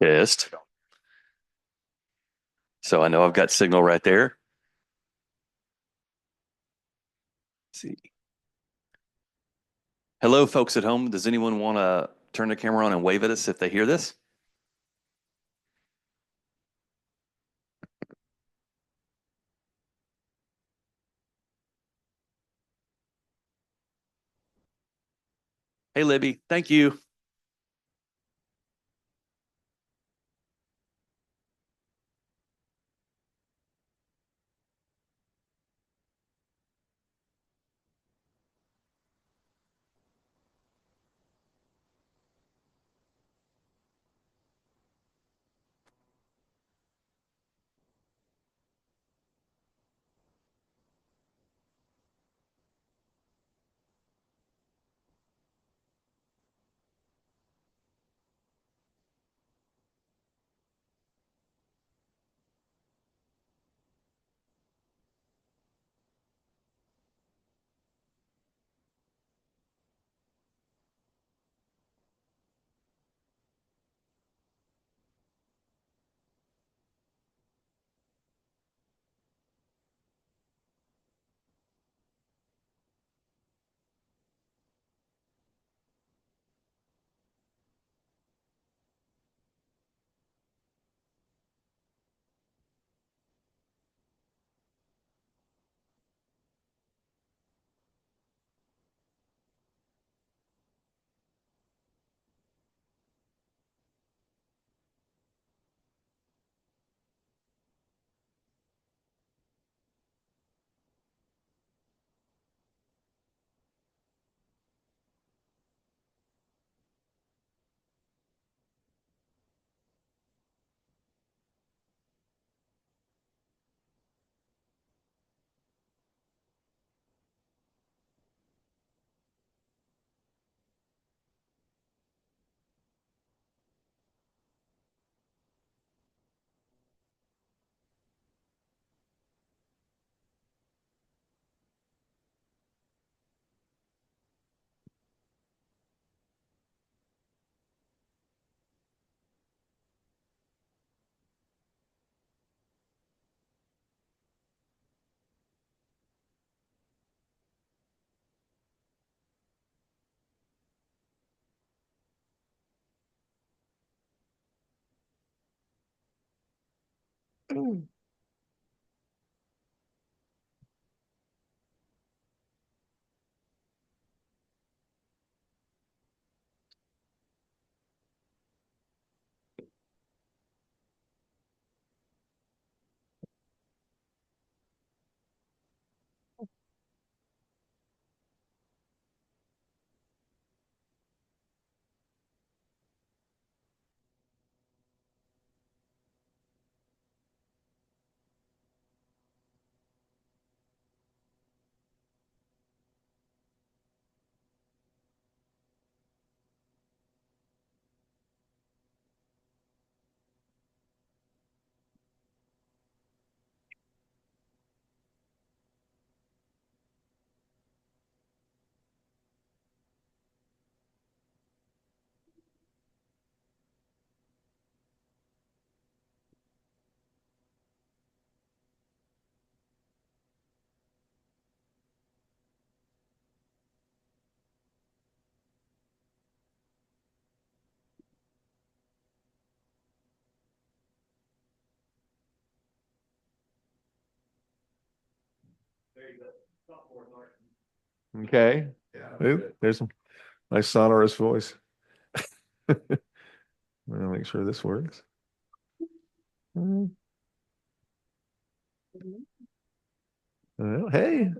Pissed. So I know I've got signal right there. Let's see. Hello, folks at home. Does anyone want to turn the camera on and wave at us if they hear this? Hey, Libby. Thank you. Okay. Oop, there's a nice sonorous voice. I'll make sure this works. Well, hey.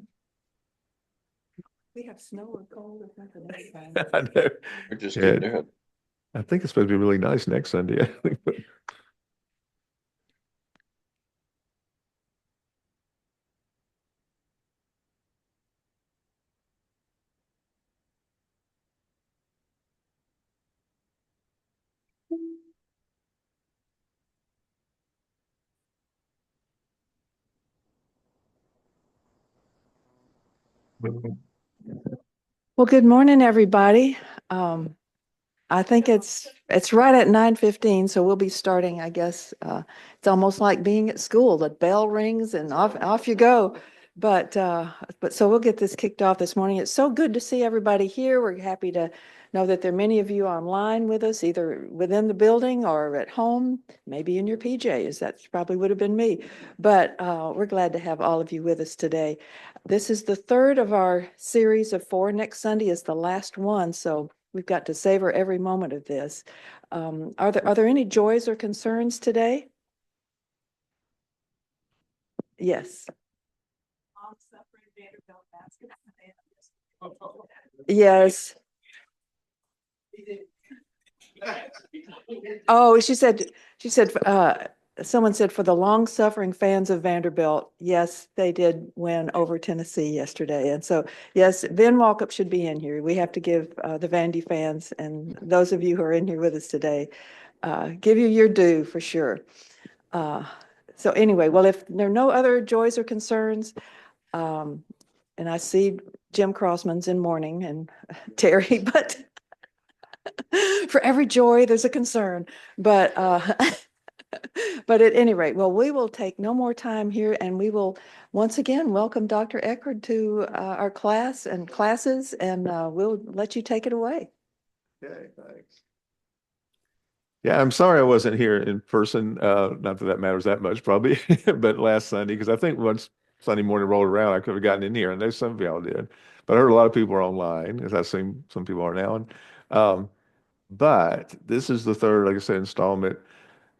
We have snow or cold or something. I know. We're just Yeah, getting there. I think it's supposed to be really nice next Sunday. Well, good morning, everybody. Um, I think it's right at 9:15, so we'll be starting, I guess. It's almost like being at school. The bell rings and off you go. But so we'll get this kicked off this morning. It's so good to see everybody here. We're happy to know that there are many of you online with us, either within the building or at home, maybe in your PJs. That probably would have been me. But we're glad to have all of you with us today. This is the third of our series of four. Next Sunday is the last one, so we've got to savor every moment of this. Are there any joys or concerns today? Yes. Yes. Oh, someone said for the long-suffering fans of Vanderbilt, yes, they did win over Tennessee yesterday. And so, yes, Ben Walkup should be in here. We have to give the Vandy fans and those of you who are in here with us today, give you your due for sure. So anyway, well, if there are no other joys or concerns, and I see Jim Crossman's in mourning and Terry, but for every joy, there's a concern. But but at any rate, well, we will take no more time here, and we will once again welcome Dr. Echerd to our class and classes, and we'll let you take it away. Okay, thanks. Yeah, I'm sorry I wasn't here in person. Not that that matters that much, probably, but last Sunday, because I think once Sunday morning rolled around, I could have gotten in here. I know some of y'all did, but I heard a lot of people are online, as I assume some people are now. And, but this is the third, like I said, installment.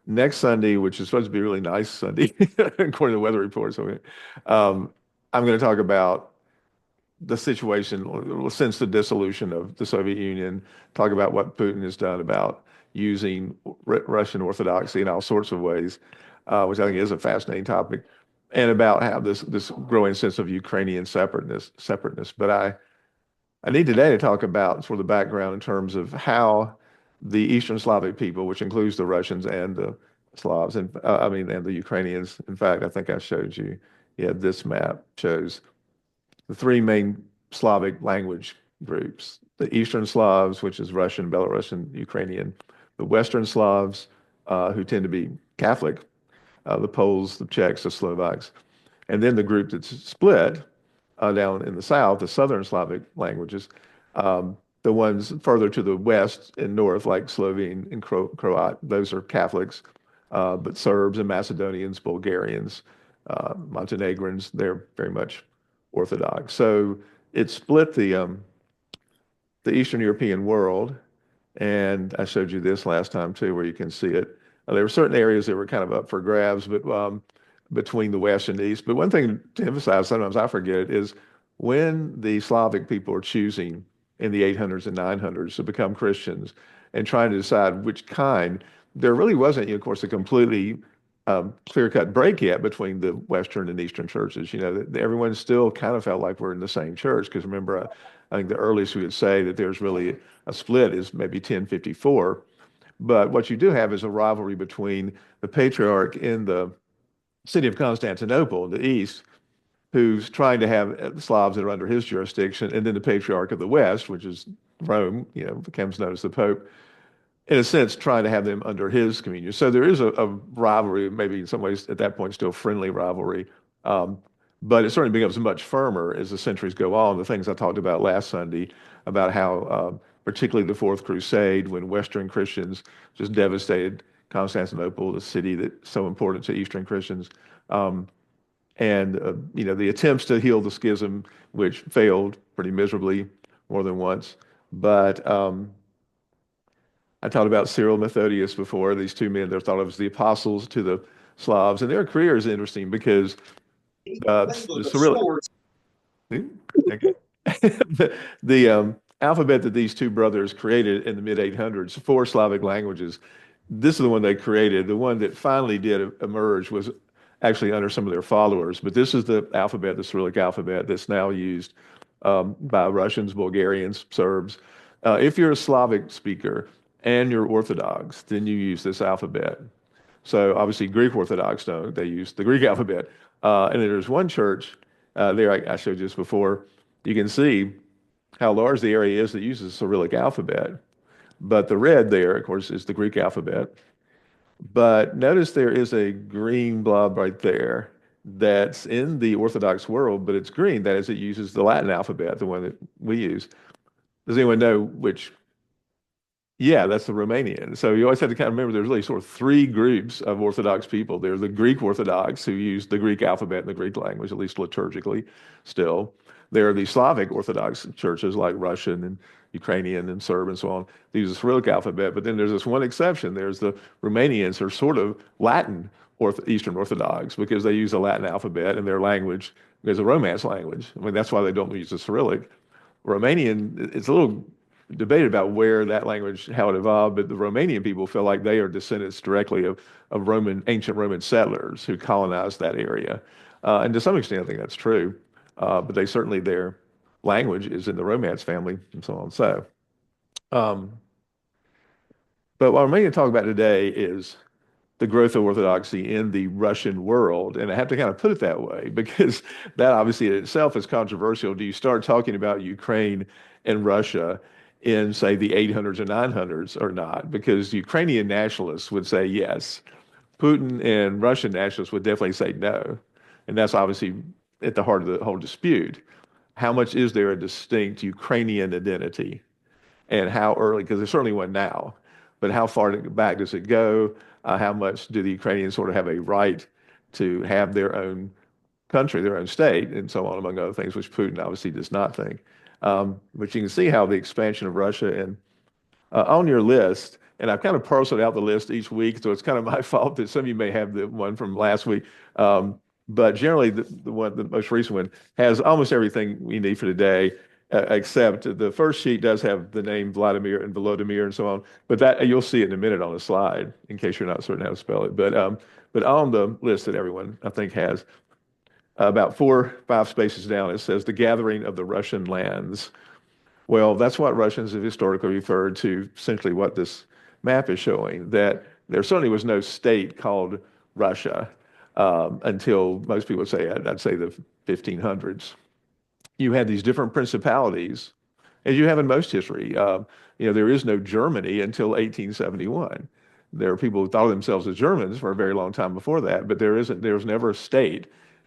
Next Sunday, which is supposed to be a really nice Sunday, according to the weather report. So, I'm going to talk about the situation since the dissolution of the Soviet Union, talk about what Putin has done about using Russian Orthodoxy in all sorts of ways, which I think is a fascinating topic, and about how this growing sense of Ukrainian separateness. But I need today to talk about sort of the background in terms of how the Eastern Slavic people, which includes the Russians and the Slavs, and I mean, and the Ukrainians. In fact, I think I showed you. Yeah, this map shows the three main Slavic language groups: the Eastern Slavs, which is Russian, Belarusian, Ukrainian; the Western Slavs, who tend to be Catholic, the Poles, the Czechs, the Slovaks; and then the group that's split down in the south, the Southern Slavic languages, the ones further to the west and north, like Slovene and Croat, those are Catholics, but Serbs and Macedonians, Bulgarians, Montenegrins, they're very much Orthodox. So it split the Eastern European world, and I showed you this last time too, where you can see it. There were certain areas that were kind of up for grabs, but between the West and the East. But one thing to emphasize, sometimes I forget, is when the Slavic people are choosing in the 800s and 900s to become Christians and trying to decide which kind, there really wasn't, of course, a completely clear-cut break yet between the Western and Eastern churches. Everyone still kind of felt like we're in the same church, because remember, I think the earliest we would say that there's really a split is maybe 1054. But what you do have is a rivalry between the patriarch in the city of Constantinople in the east, who's trying to have the Slavs that are under his jurisdiction, and then the patriarch of the west, which is Rome, becomes known as the Pope, in a sense, trying to have them under his communion. So there is a rivalry, maybe in some ways at that point still friendly rivalry, but it certainly becomes much firmer as the centuries go on. The things I talked about last Sunday about how, particularly the Fourth Crusade, when Western Christians just devastated Constantinople, the city that's so important to Eastern Christians, and the attempts to heal the schism, which failed pretty miserably more than once. But I talked about Cyril and Methodius before. These two men, they're thought of as the apostles to the Slavs, and their career is interesting because the Cyrillic, okay. the alphabet that these two brothers created in the mid 800s, four Slavic languages. This is the one they created. The one that finally did emerge was actually under some of their followers, but this is the alphabet, the Cyrillic alphabet, that's now used by Russians, Bulgarians, Serbs. If you're a Slavic speaker and you're Orthodox, then you use this alphabet. So obviously Greek Orthodox don't, they use the Greek alphabet. And then there's one church there, I showed you this before. You can see how large the area is that uses the Cyrillic alphabet. But the red there, of course, is the Greek alphabet. But notice there is a green blob right there that's in the Orthodox world, but it's green. That is, it uses the Latin alphabet, the one that we use. Does anyone know which? Yeah, that's the Romanian. So you always have to kind of remember there's really sort of three groups of Orthodox people. There's the Greek Orthodox who use the Greek alphabet and the Greek language, at least liturgically still. There are the Slavic Orthodox churches like Russian and Ukrainian and Serb and so on. They use the Cyrillic alphabet. But then there's this one exception. There's the Romanians who are sort of Latin Eastern Orthodox because they use the Latin alphabet and their language is a Romance language. I mean, that's why they don't use the Cyrillic. Romanian, it's a little debated about where that language, how it evolved, but the Romanian people feel like they are descendants directly of ancient Roman settlers who colonized that area. And to some extent, I think that's true. But they certainly, their language is in the Romance family and so on. So, um, but what I'm going to talk about today is the growth of Orthodoxy in the Russian world. And I have to kind of put it that way because that obviously in itself is controversial. Do you start talking about Ukraine and Russia in, say, the 800s or 900s or not? Because Ukrainian nationalists would say yes. Putin and Russian nationalists would definitely say no. And that's obviously at the heart of the whole dispute. How much is there a distinct Ukrainian identity? And how early, because there's certainly one now, but how far back does it go? How much do the Ukrainians sort of have a right to have their own country, their own state, and so on, among other things, which Putin obviously does not think. But you can see how the expansion of Russia and on your list, and I've kind of parceled out the list each week, so it's kind of my fault that some of you may have the one from last week. But generally, the most recent one has almost everything we need for today, except the first sheet does have the name Vladimir and Volodymyr and so on. But that you'll see it in a minute on the slide, in case you're not certain how to spell it. But on the list that everyone I think has about 4, 5 spaces down, it says the gathering of the Russian lands. Well, that's what Russians have historically referred to, essentially what this map is showing, that there certainly was no state called Russia until most people would say, I'd say the 1500s. You had these different principalities, as you have in most history. There is no Germany until 1871. There are people who thought of themselves as Germans for a very long time before that, but there was never a state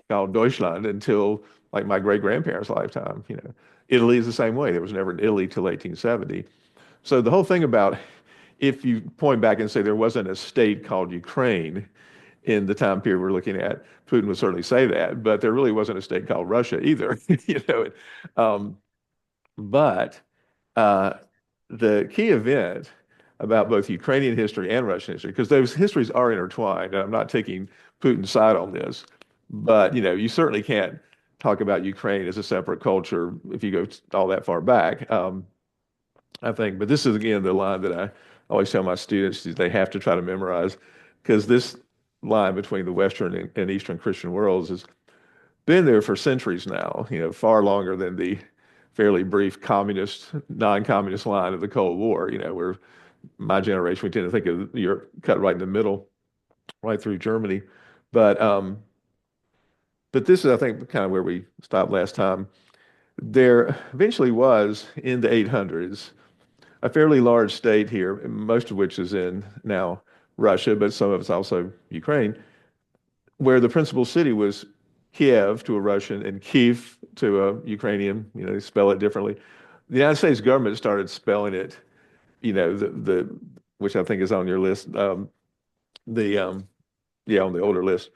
called Deutschland until like my great grandparents' lifetime. Italy is the same way. There was never an Italy till 1870. So the whole thing about if you point back and say there wasn't a state called Ukraine in the time period we're looking at, Putin would certainly say that, but there really wasn't a state called Russia either. Um, but uh, the key event about both Ukrainian history and Russian history, because those histories are intertwined, and I'm not taking Putin's side on this, but you certainly can't talk about Ukraine as a separate culture if you go all that far back. I think, but this is again the line that I always tell my students is they have to try to memorize, because this line between the Western and Eastern Christian worlds has been there for centuries now, far longer than the fairly brief communist, non-communist line of the Cold War, where my generation, we tend to think of Europe cut right in the middle, right through Germany. But but this is, I think, kind of where we stopped last time. There eventually was, in the 800s, a fairly large state here, most of which is in now Russia, but some of it's also Ukraine, where the principal city was Kiev to a Russian and Kiev to a Ukrainian. They spell it differently. The United States government started spelling it, the which I think is on your list, the on the older list.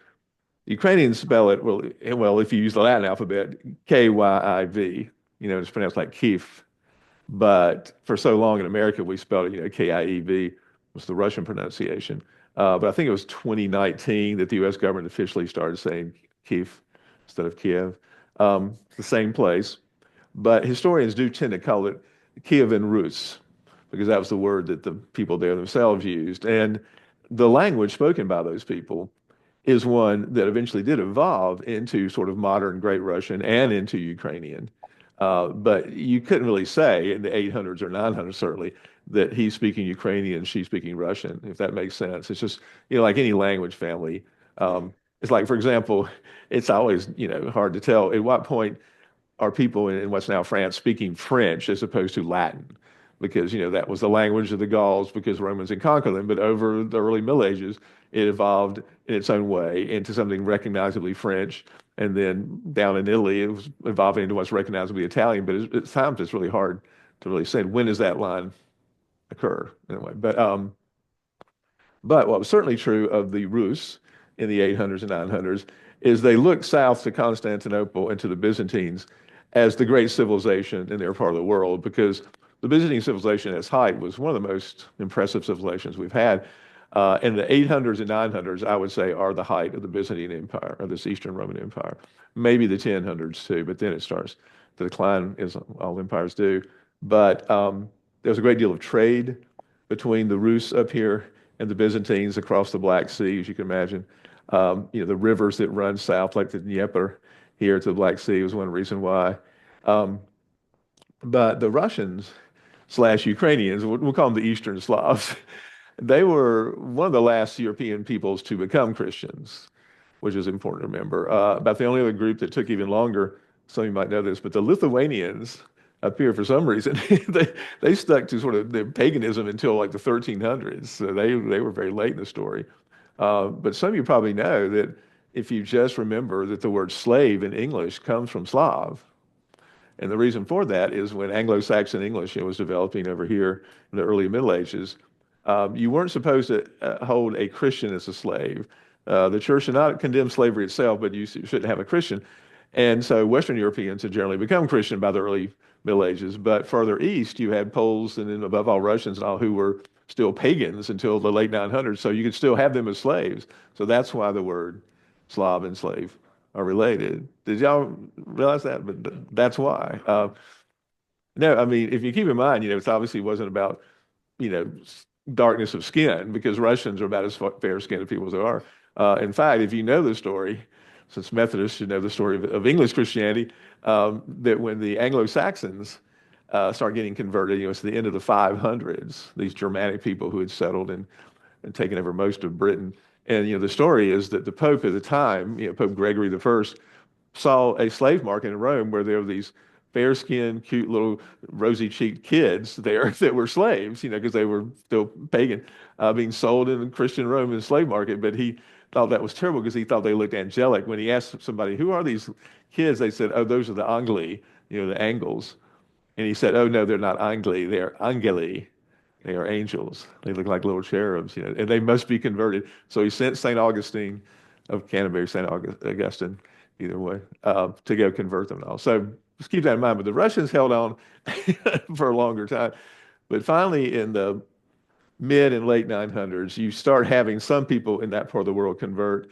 Ukrainians spell it, well, if you use the Latin alphabet, Kyiv, it's pronounced like Kiev. But for so long in America, we spelled it, Kiev was the Russian pronunciation. But I think it was 2019 that the U.S. government officially started saying Kiev instead of Kiev. The same place. But historians do tend to call it Kievan Rus, because that was the word that the people there themselves used. And the language spoken by those people is one that eventually did evolve into sort of modern Great Russian and into Ukrainian. But you couldn't really say in the 800s or 900s, certainly, that he's speaking Ukrainian, she's speaking Russian, if that makes sense. It's just, like any language family. It's like, for example, it's always, hard to tell at what point are people in what's now France speaking French as opposed to Latin. because, that was the language of the Gauls because Romans had conquered them. But over the early Middle Ages, it evolved in its own way into something recognizably French. And then down in Italy, it was evolving into what's recognizably Italian. But at times, it's really hard to really say when does that line occur anyway. But what was certainly true of the Rus in the 800s and 900s is they looked south to Constantinople and to the Byzantines as the great civilization in their part of the world, because the Byzantine civilization at its height was one of the most impressive civilizations we've had. And the 800s and 900s, I would say, are the height of the Byzantine Empire, or this Eastern Roman Empire. Maybe the 1000s too, but then it starts to decline, as all empires do. But there's a great deal of trade between the Rus up here and the Byzantines across the Black Sea, as you can imagine. The rivers that run south, like the Dnieper here to the Black Sea, was one reason why. Um, but the Russians slash Ukrainians, we'll call them the Eastern Slavs, they were one of the last European peoples to become Christians, which is important to remember. About the only other group that took even longer, some of you might know this, but the Lithuanians up here, for some reason, they stuck to sort of their paganism until like the 1300s. So they were very late in the story. But some of you probably know that if you just remember that the word slave in English comes from Slav. And the reason for that is when Anglo-Saxon English was developing over here in the early Middle Ages, you weren't supposed to hold a Christian as a slave. The church should not condemn slavery itself, but you shouldn't have a Christian. And so Western Europeans had generally become Christian by the early Middle Ages. But further east, you had Poles and then above all Russians and all who were still pagans until the late 900s. So you could still have them as slaves. So that's why the word Slav and slave are related. Did y'all realize that? But that's why. No, I mean, if you keep in mind, it obviously wasn't about, darkness of skin, because Russians are about as fair-skinned as people as there are. In fact, if you know the story, since Methodists should know the story of English Christianity, that when the Anglo-Saxons start getting converted, it's the end of the 500s, these Germanic people who had settled and taken over most of Britain. And, the story is that the Pope at the time, Pope Gregory I, saw a slave market in Rome where there were these fair-skinned, cute little rosy-cheeked kids there that were slaves, because they were still pagan, being sold in the Christian Roman slave market. But he thought that was terrible because he thought they looked angelic. When he asked somebody, "Who are these kids?" they said, "Oh, those are the Angli, the Angles." And he said, "Oh, no, they're not Angli, they're Angeli. They are angels. They look like little cherubs, and they must be converted." So he sent St. Augustine of Canterbury, St. Augustine, either way, to go convert them and all. So just keep that in mind. But the Russians held on for a longer time. But finally, in the mid and late 900s, you start having some people in that part of the world convert.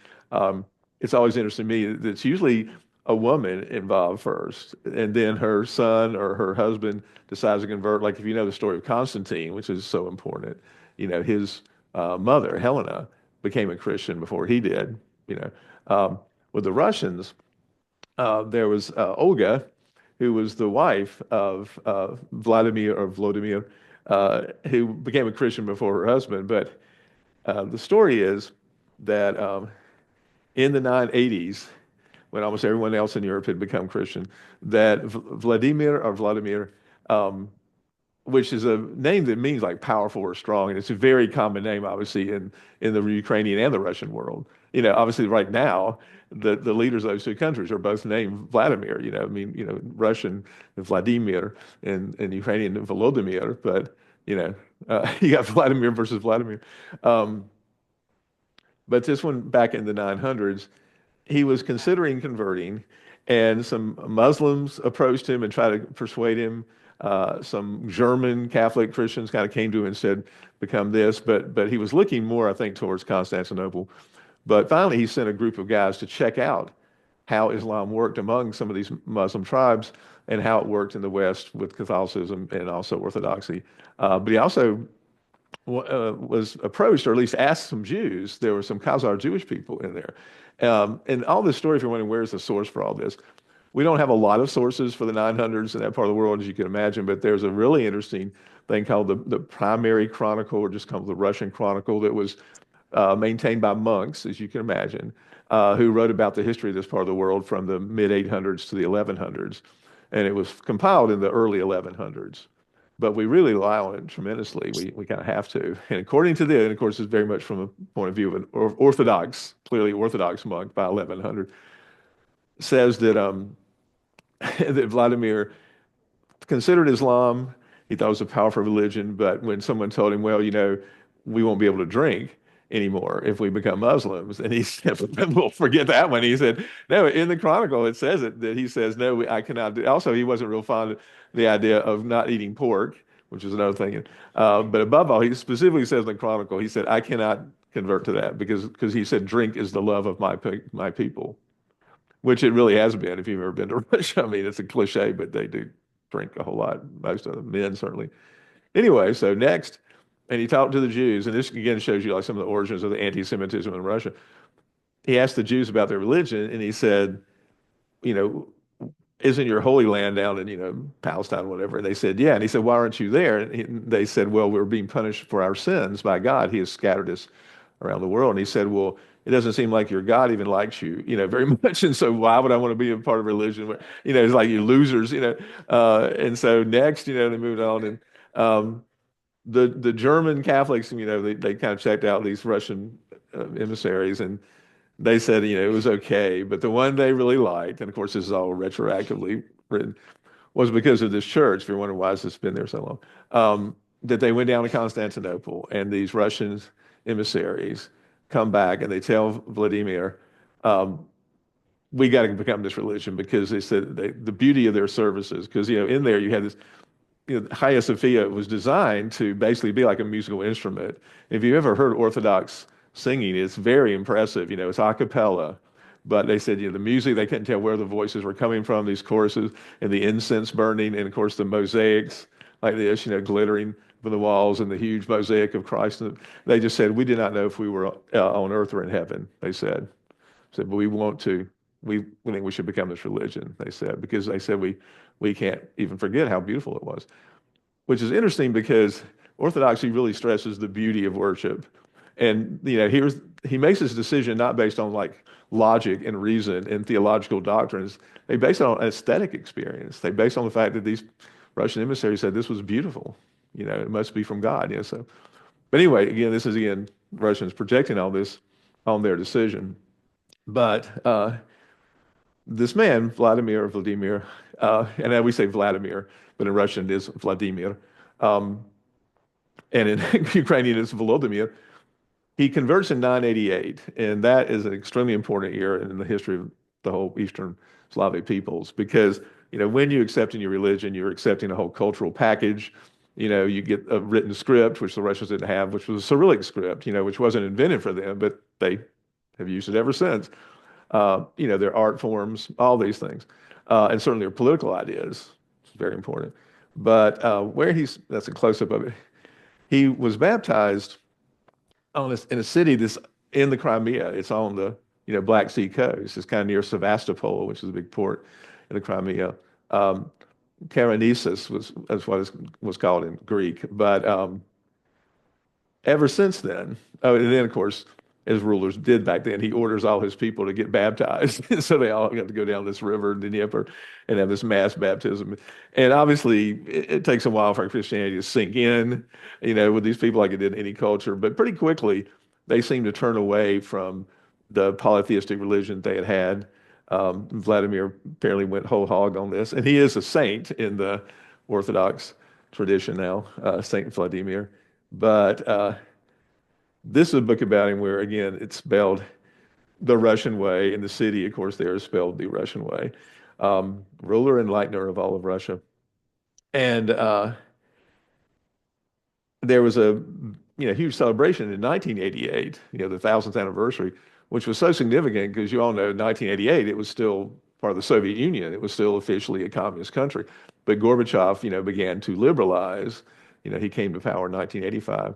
It's always interesting to me that it's usually a woman involved first, and then her son or her husband decides to convert. Like if you know the story of Constantine, which is so important, his mother, Helena, became a Christian before he did. With the Russians, there was Olga, who was the wife of Vladimir, who became a Christian before her husband. But the story is that in the 980s, when almost everyone else in Europe had become Christian, that Vladimir, which is a name that means like powerful or strong, and it's a very common name, obviously, in the Ukrainian and the Russian world. Obviously, right now, the leaders of those two countries are both named Vladimir. Russian Vladimir and Ukrainian Volodymyr, but you got Vladimir versus Vladimir. But this one back in the 900s, he was considering converting, and some Muslims approached him and tried to persuade him. Some German Catholic Christians kind of came to him and said, "Become this," but he was looking more, I think, towards Constantinople. But finally, he sent a group of guys to check out how Islam worked among some of these Muslim tribes and how it worked in the West with Catholicism and also Orthodoxy. But he also was approached, or at least asked some Jews. There were some Khazar Jewish people in there. And all this story, if you're wondering where's the source for all this, we don't have a lot of sources for the 900s in that part of the world, as you can imagine, but there's a really interesting thing called the Primary Chronicle, or just called the Russian Chronicle, that was maintained by monks, as you can imagine, who wrote about the history of this part of the world from the mid 800s to the 1100s. And it was compiled in the early 1100s. but we really rely on it tremendously. We kind of have to. And according to this, and of course, it's very much from a point of view of an Orthodox, clearly Orthodox monk by 1100, says that that Vladimir considered Islam. He thought it was a powerful religion, but when someone told him, well, we won't be able to drink anymore if we become Muslims, and he said, "Well, forget that one." He said, "No, in the Chronicle it says it that he says, no, I cannot do." Also, he wasn't real fond of the idea of not eating pork, which is another thing. But above all, he specifically says in the Chronicle, he said, "I cannot convert to that because he said, drink is the love of my people." Which it really has been if you've ever been to Russia. I mean, it's a cliche, but they do drink a whole lot, most of the men certainly. Anyway, so next, and he talked to the Jews, and this again shows you like some of the origins of the anti-Semitism in Russia. He asked the Jews about their religion, and he said, you know, isn't your Holy Land down in, Palestine, whatever? And they said, yeah. And he said, why aren't you there? And they said, well, we're being punished for our sins by God. He has scattered us around the world. And he said, well, it doesn't seem like your God even likes you, very much. And so why would I want to be a part of religion where, it's like you losers, and so next, they moved on and, the German Catholics, they kind of checked out these Russian emissaries and they said, it was okay. But the one they really liked, and of course, this is all retroactively written, was because of this church. If you're wondering why has this been there so long, that they went down to Constantinople and these Russian emissaries come back and they tell Vladimir, we got to become this religion because they said the beauty of their services, because, in there you had this, Hagia Sophia was designed to basically be like a musical instrument. If you ever heard Orthodox singing, it's very impressive. It's a cappella. But they said, the music, they couldn't tell where the voices were coming from, these choruses, and the incense burning, and of course the mosaics like this, glittering from the walls, and the huge mosaic of Christ. And they just said, we did not know if we were on earth or in heaven, they said, but we want to, we think we should become this religion, they said, because they said we can't even forget how beautiful it was, which is interesting because Orthodoxy really stresses the beauty of worship. And, he makes his decision not based on like logic and reason and theological doctrines. They base it on aesthetic experience. They base it on the fact that these Russian emissaries said this was beautiful. It must be from God. So, but anyway, again, this is Russians projecting all this on their decision. But this man, Vladimir, and we say Vladimir, but in Russian it is Vladimir, and in Ukrainian it's Volodymyr. He converts in 988, and that is an extremely important year in the history of the whole Eastern Slavic peoples because, when you accept in your religion, you're accepting a whole cultural package. You get a written script, which the Russians didn't have, which was a Cyrillic script, which wasn't invented for them, but they have used it ever since. Their art forms, all these things, and certainly their political ideas. It's very important. But that's a close-up of it. He was baptized in a city that's in the Crimea. It's on the Black Sea coast. It's kind of near Sevastopol, which is a big port in the Crimea. Karanesis was what it was called in Greek. But ever since then, and then of course, as rulers did back then, he orders all his people to get baptized. So they all got to go down this river, the Dnieper, and have this mass baptism. And obviously, it takes a while for Christianity to sink in, with these people like it did in any culture. But pretty quickly, they seem to turn away from the polytheistic religion they had had. Vladimir apparently went whole hog on this. And he is a saint in the Orthodox tradition now, Saint Vladimir. But this is a book about him where, again, it's spelled the Russian way, and the city, of course, there is spelled the Russian way. Ruler and enlightener of all of Russia. And there was a huge celebration in 1988, the 1000th anniversary, which was so significant because you all know in 1988, it was still part of the Soviet Union. It was still officially a communist country. But Gorbachev, began to liberalize. He came to power in 1985.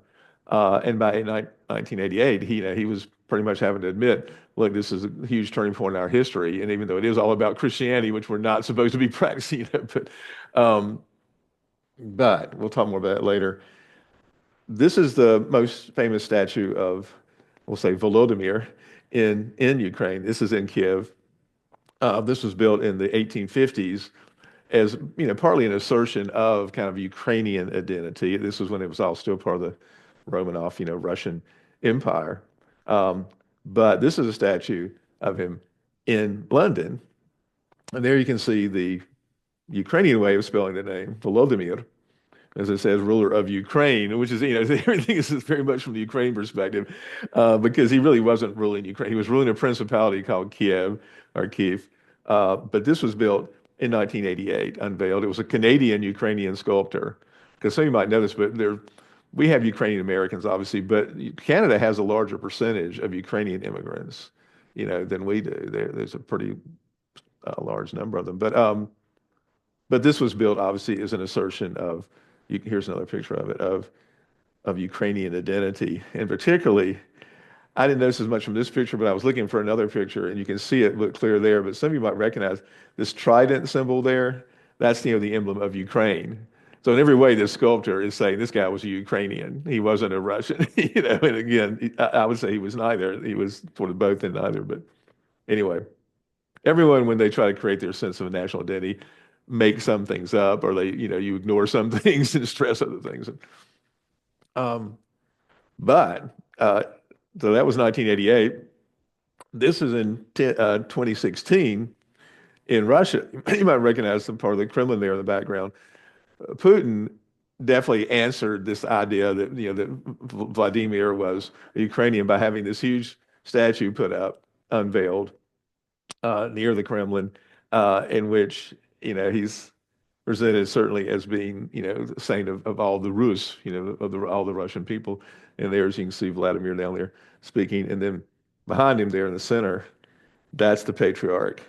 And by 1988, he was pretty much having to admit, look, this is a huge turning point in our history. And even though it is all about Christianity, which we're not supposed to be practicing, but we'll talk more about it later. This is the most famous statue of, we'll say, Volodymyr in Ukraine. This is in Kiev. This was built in the 1850s. as, partly an assertion of kind of Ukrainian identity. This was when it was all still part of the Romanov, Russian Empire. Um, but this is a statue of him in London. And there you can see the Ukrainian way of spelling the name, Volodymyr, as it says, ruler of Ukraine, which is, everything is very much from the Ukraine perspective, because he really wasn't ruling Ukraine. He was ruling a principality called Kiev or Kiev. But this was built in 1988, unveiled. It was a Canadian Ukrainian sculptor. Because some of you might know this, but we have Ukrainian Americans, obviously, but Canada has a larger percentage of Ukrainian immigrants, than we do. There's a pretty large number of them. But this was built obviously as an assertion of, here's another picture of it, of Ukrainian identity. And particularly, I didn't notice as much from this picture, but I was looking for another picture, and you can see it look clear there. But some of you might recognize this trident symbol there. That's, the emblem of Ukraine. So in every way, this sculptor is saying this guy was a Ukrainian. He wasn't a Russian, And again, I would say he was neither. He was sort of both and neither. But anyway, everyone, when they try to create their sense of a national identity, make some things up, or you ignore some things and stress other things. Um, but so that was 1988. This is in 2016 in Russia. You might recognize some part of the Kremlin there in the background. Putin definitely answered this idea that that Vladimir was a Ukrainian by having this huge statue put up, unveiled near the Kremlin, in which he's presented certainly as being the saint of all the Rus, of all the Russian people. And there, as you can see, Vladimir down there speaking, and then behind him there in the center, that's the patriarch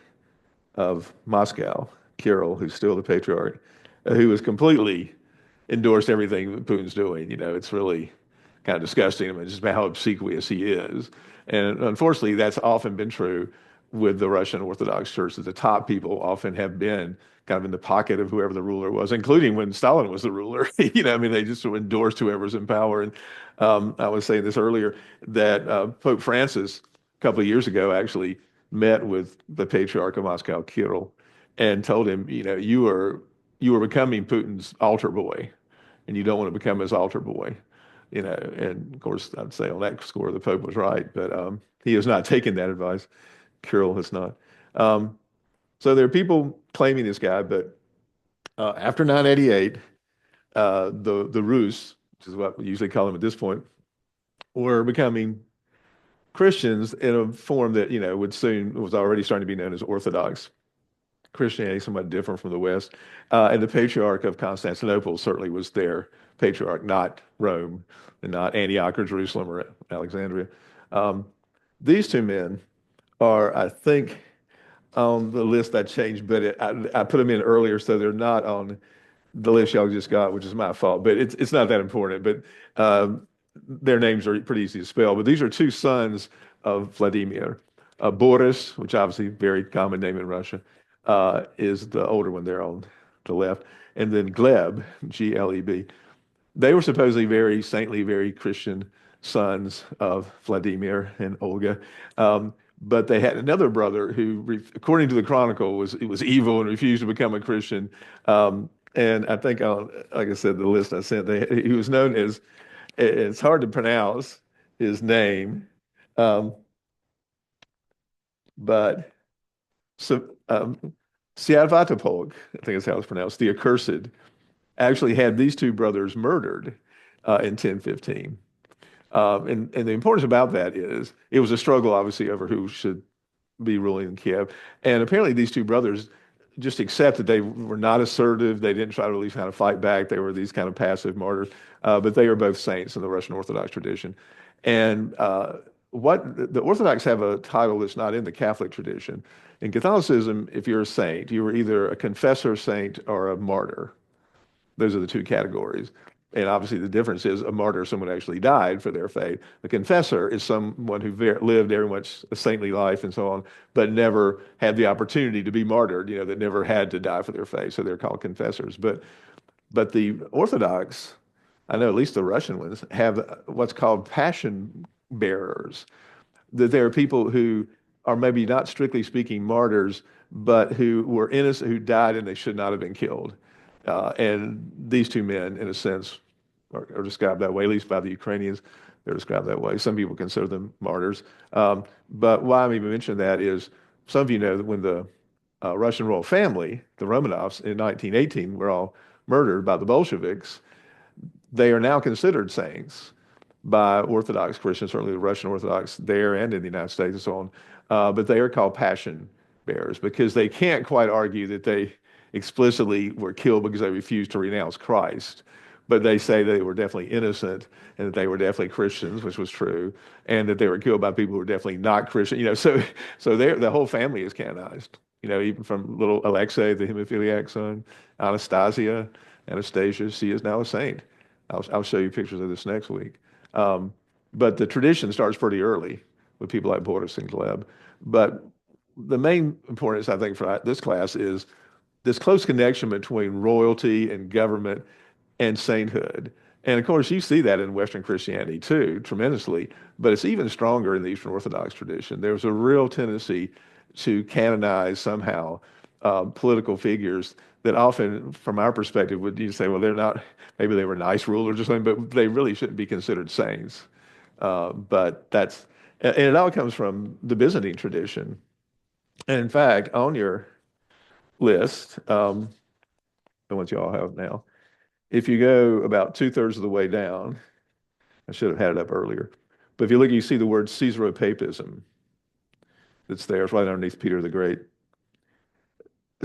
of Moscow, Kirill, who's still the patriarch, who has completely endorsed everything that Putin's doing. It's really kind of disgusting. I mean, just about how obsequious he is. And unfortunately, that's often been true with the Russian Orthodox Church, that the top people often have been kind of in the pocket of whoever the ruler was, including when Stalin was the ruler. I mean, they just sort of endorsed whoever's in power. And I was saying this earlier, that Pope Francis, a couple of years ago, actually met with the Patriarch of Moscow, Kirill, and told him, you are becoming Putin's altar boy, and you don't want to become his altar boy. And of course, I'd say on that score, the Pope was right, but he has not taken that advice. Kirill has not. So there are people claiming this guy, but after 988, the Rus, which is what we usually call them at this point, were becoming Christians in a form that was already starting to be known as Orthodox Christianity, somewhat different from the West. And the Patriarch of Constantinople certainly was their patriarch, not Rome, and not Antioch or Jerusalem or Alexandria. These two men are, I think, on the list I changed, but I put them in earlier, so they're not on the list y'all just got, which is my fault. But it's not that important. But their names are pretty easy to spell. But these are two sons of Vladimir. Boris, which obviously very common name in Russia, is the older one there on the left, and then Gleb, Gleb. They were supposedly very saintly, very Christian sons of Vladimir and Olga. But they had another brother who, according to the Chronicle, was evil and refused to become a Christian. And I think, like I said, the list I sent, he was known as, it's hard to pronounce his name, but so, Svyatopolk, I think is how it's pronounced, the accursed, actually had these two brothers murdered in 1015. And the importance about that is it was a struggle, obviously, over who should be ruling in Kiev. And apparently these two brothers just accepted they were not assertive. They didn't try to really kind of fight back. They were these kind of passive martyrs. But they are both saints in the Russian Orthodox tradition. And what the Orthodox have a title that's not in the Catholic tradition. In Catholicism, if you're a saint, you were either a confessor saint or a martyr. Those are the two categories. And obviously, the difference is a martyr is someone who actually died for their faith. A confessor is someone who lived very much a saintly life and so on, but never had the opportunity to be martyred, that never had to die for their faith. So they're called confessors. But the Orthodox, I know at least the Russian ones, have what's called passion bearers. That there are people who are maybe not strictly speaking martyrs, but who were innocent, who died and they should not have been killed. And these two men, in a sense, are described that way, at least by the Ukrainians. They're described that way. Some people consider them martyrs. But why I'm even mentioning that is some of you know that when the Russian royal family, the Romanovs, in 1918 were all murdered by the Bolsheviks, they are now considered saints by Orthodox Christians, certainly the Russian Orthodox there and in the United States and so on. But they are called passion bearers because they can't quite argue that they explicitly were killed because they refused to renounce Christ. But they say they were definitely innocent and that they were definitely Christians, which was true, and that they were killed by people who were definitely not Christian. So the whole family is canonized. Even from little Alexei, the hemophiliac son, Anastasia, she is now a saint. I'll show you pictures of this next week. But the tradition starts pretty early with people like Boris and Gleb. But the main importance, I think, for this class is this close connection between royalty and government and sainthood. And of course, you see that in Western Christianity too, tremendously, but it's even stronger in the Eastern Orthodox tradition. There's a real tendency to canonize somehow political figures that often, from our perspective, would you say, well, they're not, maybe they were nice rulers or something, but they really shouldn't be considered saints. And it all comes from the Byzantine tradition. And in fact, on your list, the ones you all have now, if you go about 2/3 of the way down, I should have had it up earlier, but if you look, you see the word Caesaropapism that's there. It's right underneath Peter the Great.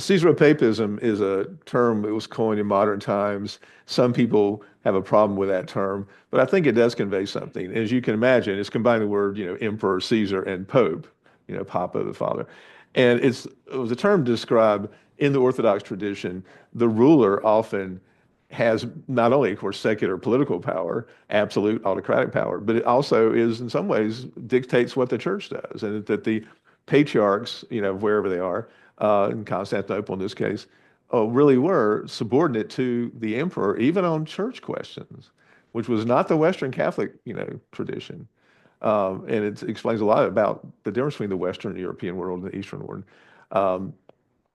Caesaropapism is a term that was coined in modern times. Some people have a problem with that term, but I think it does convey something. As you can imagine, it's combining the word, emperor, Caesar, and pope, Papa, the father. And it was a term to describe in the Orthodox tradition, the ruler often has not only, of course, secular political power, absolute autocratic power, but it also is in some ways dictates what the church does, and that the patriarchs, wherever they are, in Constantinople in this case, really were subordinate to the emperor, even on church questions, which was not the Western Catholic, tradition. And it explains a lot about the difference between the Western European world and the Eastern world.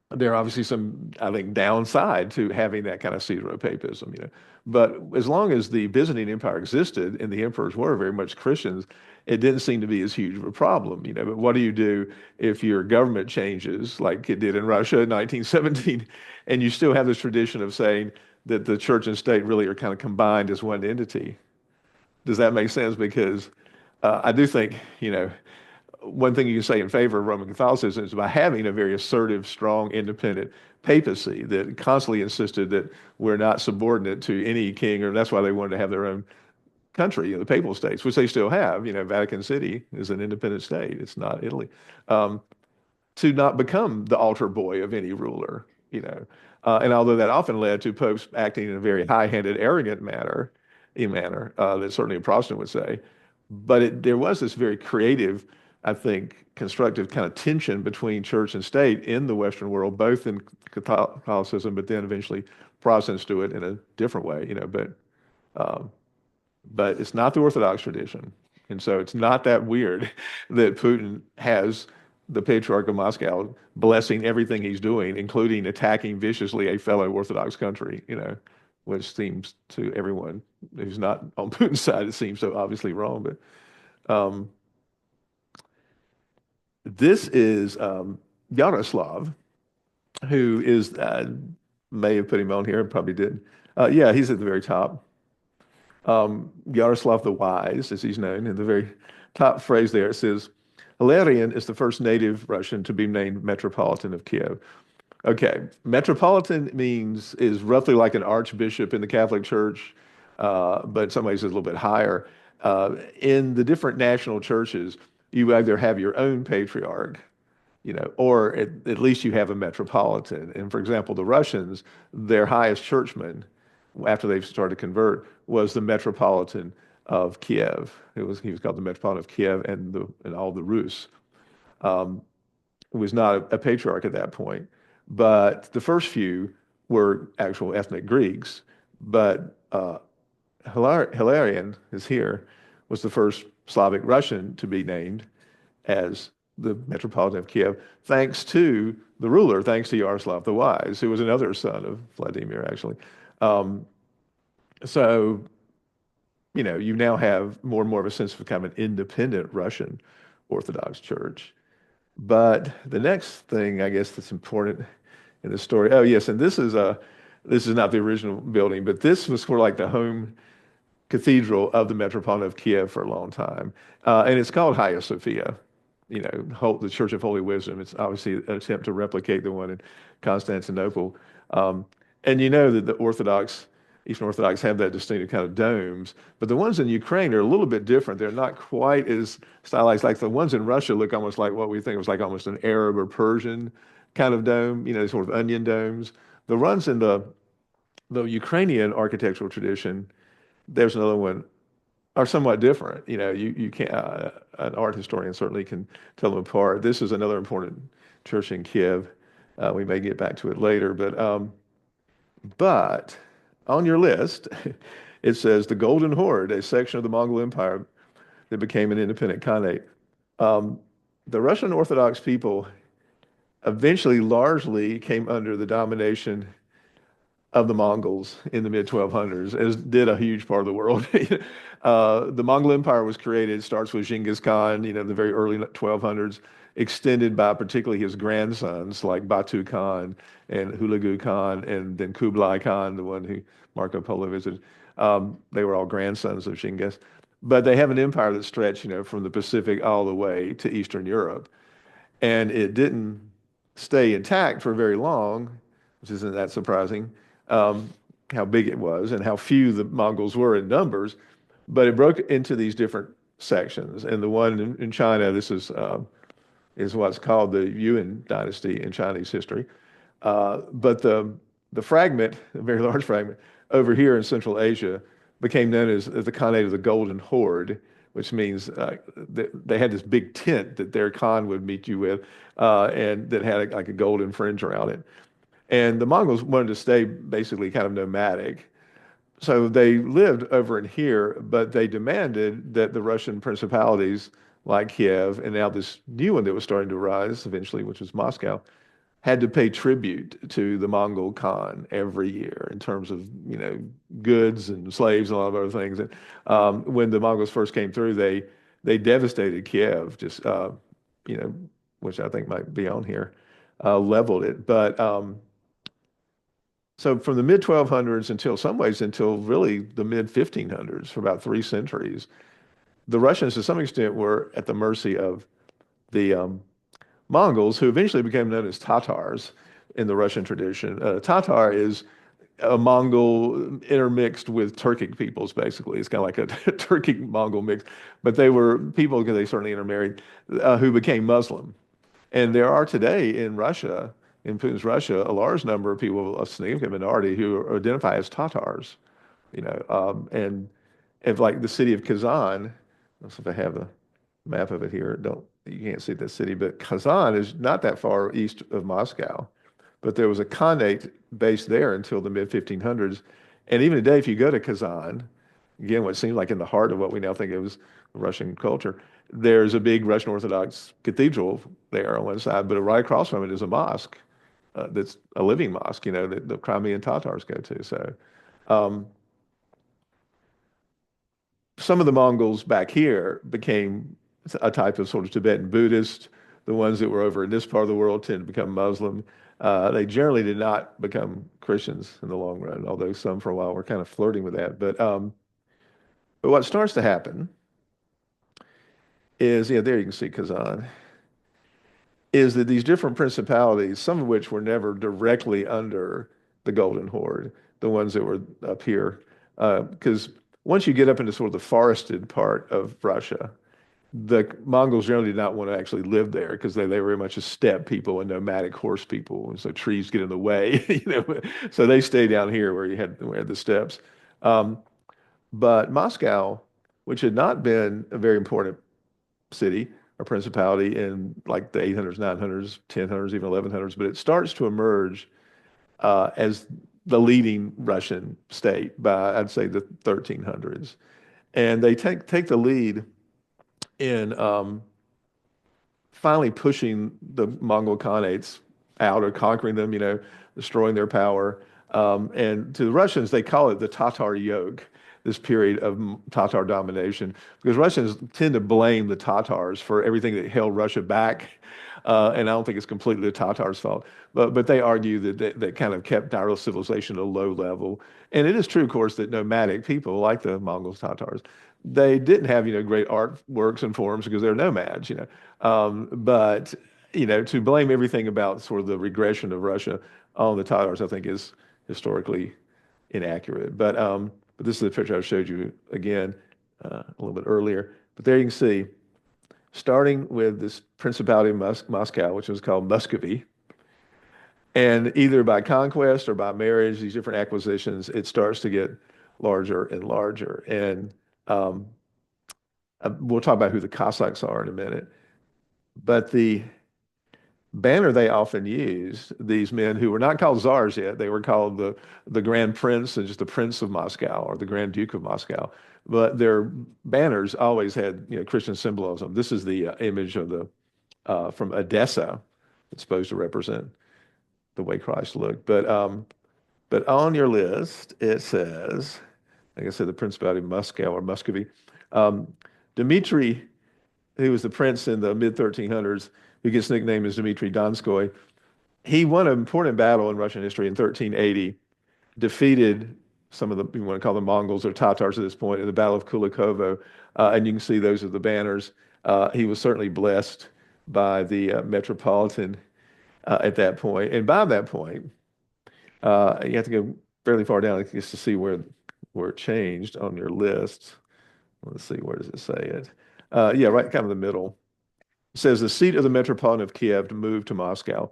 There are obviously some, I think, downside to having that kind of Caesaropapism, But as long as the Byzantine Empire existed and the emperors were very much Christians, it didn't seem to be as huge of a problem, But what do you do if your government changes, like it did in Russia in 1917, and you still have this tradition of saying that the church and state really are kind of combined as one entity? Does that make sense? Because I do think, one thing you can say in favor of Roman Catholicism is by having a very assertive, strong, independent papacy that constantly insisted that we're not subordinate to any king, or that's why they wanted to have their own country, the papal states, which they still have. Vatican City is an independent state. It's not Italy. To not become the altar boy of any ruler, and although that often led to popes acting in a very high-handed, arrogant manner, that certainly a Protestant would say, but there was this very creative, I think, constructive kind of tension between church and state in the Western world, both in Catholicism, but then eventually Protestants do it in a different way, but it's not the Orthodox tradition. And so it's not that weird that Putin has the Patriarch of Moscow blessing everything he's doing, including attacking viciously a fellow Orthodox country, which seems to everyone who's not on Putin's side, it seems so obviously wrong. But this is Yaroslav, who is, may have put him on here, probably did. Yeah, he's at the very top. Yaroslav the Wise, as he's known, in the very top phrase there, it says, Hilarion is the first native Russian to be named Metropolitan of Kiev. Okay, metropolitan is roughly like an archbishop in the Catholic Church, but in some ways it's a little bit higher. In the different national churches, you either have your own patriarch, or at least you have a metropolitan. And for example, the Russians, their highest churchman, after they've started to convert, was the Metropolitan of Kiev. He was called the Metropolitan of Kiev and all the Rus. He was not a patriarch at that point, but the first few were actual ethnic Greeks. But Hilarion is here, was the first Slavic Russian to be named as the Metropolitan of Kiev, thanks to the ruler, thanks to Yaroslav the Wise, who was another son of Vladimir, actually. Um, so, you now have more and more of a sense of kind of an independent Russian Orthodox Church. But the next thing, I guess, that's important in the story. Oh, yes, and this is not the original building, but this was sort of like the home cathedral of the Metropolitan of Kiev for a long time. And it's called Hagia Sophia, the Church of Holy Wisdom. It's obviously an attempt to replicate the one in Constantinople. Um, and you know that the Eastern Orthodox have that distinctive kind of domes, but the ones in Ukraine are a little bit different. They're not quite as stylized. Like the ones in Russia look almost like what we think was like almost an Arab or Persian kind of dome, sort of onion domes. The ones in the Ukrainian architectural tradition, there's another one, are somewhat different. You can't, an art historian certainly can tell them apart. This is another important church in Kiev. We may get back to it later, but on your list, it says the Golden Horde, a section of the Mongol Empire that became an independent khanate. Um, the Russian Orthodox people eventually largely came under the domination of the Mongols in the mid 1200s, as did a huge part of the world. The Mongol Empire was created, starts with Genghis Khan, the very early 1200s, extended by particularly his grandsons like Batu Khan and Hulagu Khan, and then Kublai Khan, the one who Marco Polo visited. They were all grandsons of Genghis. But they have an empire that stretched, from the Pacific all the way to Eastern Europe. And it didn't stay intact for very long, which isn't that surprising, how big it was and how few the Mongols were in numbers. But it broke into these different sections. And the one in China, this is what's called the Yuan dynasty in Chinese history. But the fragment, a very large fragment, over here in Central Asia became known as the Khanate of the Golden Horde, which means they had this big tent that their Khan would meet you with, and that had like a golden fringe around it. And the Mongols wanted to stay basically kind of nomadic. So they lived over in here, but they demanded that the Russian principalities like Kiev and now this new one that was starting to rise eventually, which was Moscow, had to pay tribute to the Mongol Khan every year in terms of, goods and slaves and a lot of other things. And when the Mongols first came through, they devastated Kiev, just which I think might be on here, leveled it. But so from the mid 1200s until some ways until really the mid 1500s, for about 3 centuries, the Russians to some extent were at the mercy of the Mongols, who eventually became known as Tatars in the Russian tradition. Tatar is a Mongol intermixed with Turkic peoples, basically. It's kind of like a Turkic-Mongol mix. But they were people, because they certainly intermarried, who became Muslim. And there are today in Russia, in Putin's Russia, a large number of people, a significant minority, who identify as Tatars. And if like the city of Kazan, let's see if I have a map of it here. You can't see the city, but Kazan is not that far east of Moscow. But there was a Khanate based there until the mid 1500s. And even today, if you go to Kazan, again, what seems like in the heart of what we now think of as Russian culture, there's a big Russian Orthodox cathedral there on one side, but right across from it is a mosque that's a living mosque, that the Crimean Tatars go to. So um, some of the Mongols back here became a type of sort of Tibetan Buddhist. The ones that were over in this part of the world tend to become Muslim. They generally did not become Christians in the long run, although some for a while were kind of flirting with that. But what starts to happen is, there you can see Kazan, is that these different principalities, some of which were never directly under the Golden Horde, the ones that were up here, because once you get up into sort of the forested part of Russia, the Mongols generally did not want to actually live there because they were very much a steppe people and nomadic horse people, and so trees get in the way, So they stay down here where we had the steppes. Um, but Moscow, which had not been a very important city or principality in like the 800s, 900s, 1000s, even 1100s, but it starts to emerge as the leading Russian state by, I'd say, the 1300s. And they take the lead in finally pushing the Mongol Khanates out or conquering them, destroying their power. And to the Russians, they call it the Tatar Yog, this period of Tatar domination, because Russians tend to blame the Tatars for everything that held Russia back. And I don't think it's completely the Tatars' fault, but they argue that that kind of kept our civilization at a low level. And it is true, of course, that nomadic people like the Mongols, Tatars, they didn't have, great artworks and forms because they're nomads. But to blame everything about sort of the regression of Russia on the Tatars, I think is historically inaccurate. But this is the picture I showed you again a little bit earlier. But there you can see, starting with this Principality of Moscow, which was called Muscovy, and either by conquest or by marriage, these different acquisitions, it starts to get larger and larger. And we'll talk about who the Cossacks are in a minute. But the banner they often used, these men who were not called czars yet, they were called the Grand Prince and just the Prince of Moscow or the Grand Duke of Moscow. But their banners always had, Christian symbolism. This is the image of the from Edessa. It's supposed to represent the way Christ looked. But on your list it says, like I said, the Principality of Moscow or Muscovy. Dmitry, who was the prince in the mid-1300s, who gets nicknamed as Dmitry Donskoy, he won an important battle in Russian history in 1380, defeated some of the, you want to call them Mongols or Tatars at this point, in the Battle of Kulikovo. And you can see those are the banners. He was certainly blessed by the Metropolitan at that point. And by that point, you have to go fairly far down just to see where it changed on your list. Let's see, where does it say it? Yeah, right, kind of the middle. It says the seat of the Metropolitan of Kiev to move to Moscow.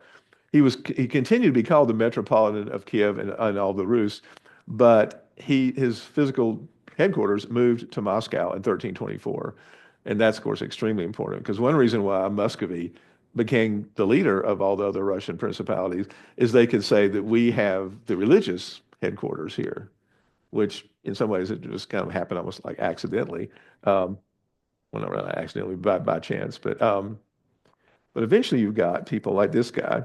He continued to be called the Metropolitan of Kiev and all the Rus, but his physical headquarters moved to Moscow in 1324. And that's, of course, extremely important because one reason why Muscovy became the leader of all the other Russian principalities is they could say that we have the religious headquarters here, which in some ways it just kind of happened almost like accidentally. Well, not really accidentally, by chance. But eventually you've got people like this guy.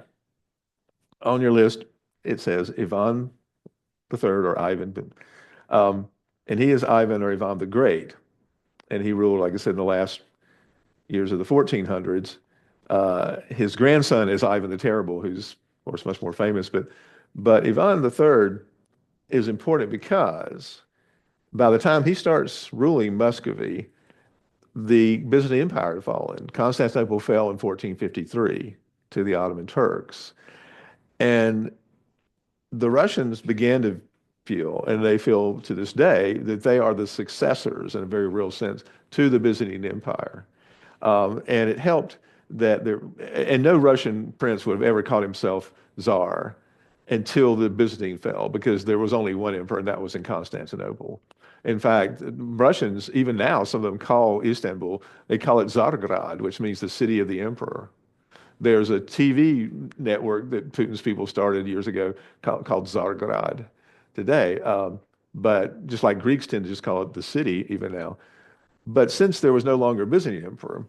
On your list, it says Ivan the Third or Ivan, and he is Ivan or Ivan the Great, and he ruled, like I said, in the last years of the 1400s. His grandson is Ivan the Terrible, who's of course much more famous, but Ivan the Third is important because by the time he starts ruling Muscovy, the Byzantine Empire had fallen. Constantinople fell in 1453 to the Ottoman Turks. And the Russians began to feel, and they feel to this day, that they are the successors in a very real sense to the Byzantine Empire. And it helped that and no Russian prince would have ever called himself Tsar until the Byzantine fell, because there was only one emperor, and that was in Constantinople. In fact, Russians, even now, some of them call Istanbul, they call it Tsargrad, which means the city of the emperor. There's a TV network that Putin's people started years ago called Tsargrad today. But just like Greeks tend to just call it the city even now. But since there was no longer a Byzantine emperor,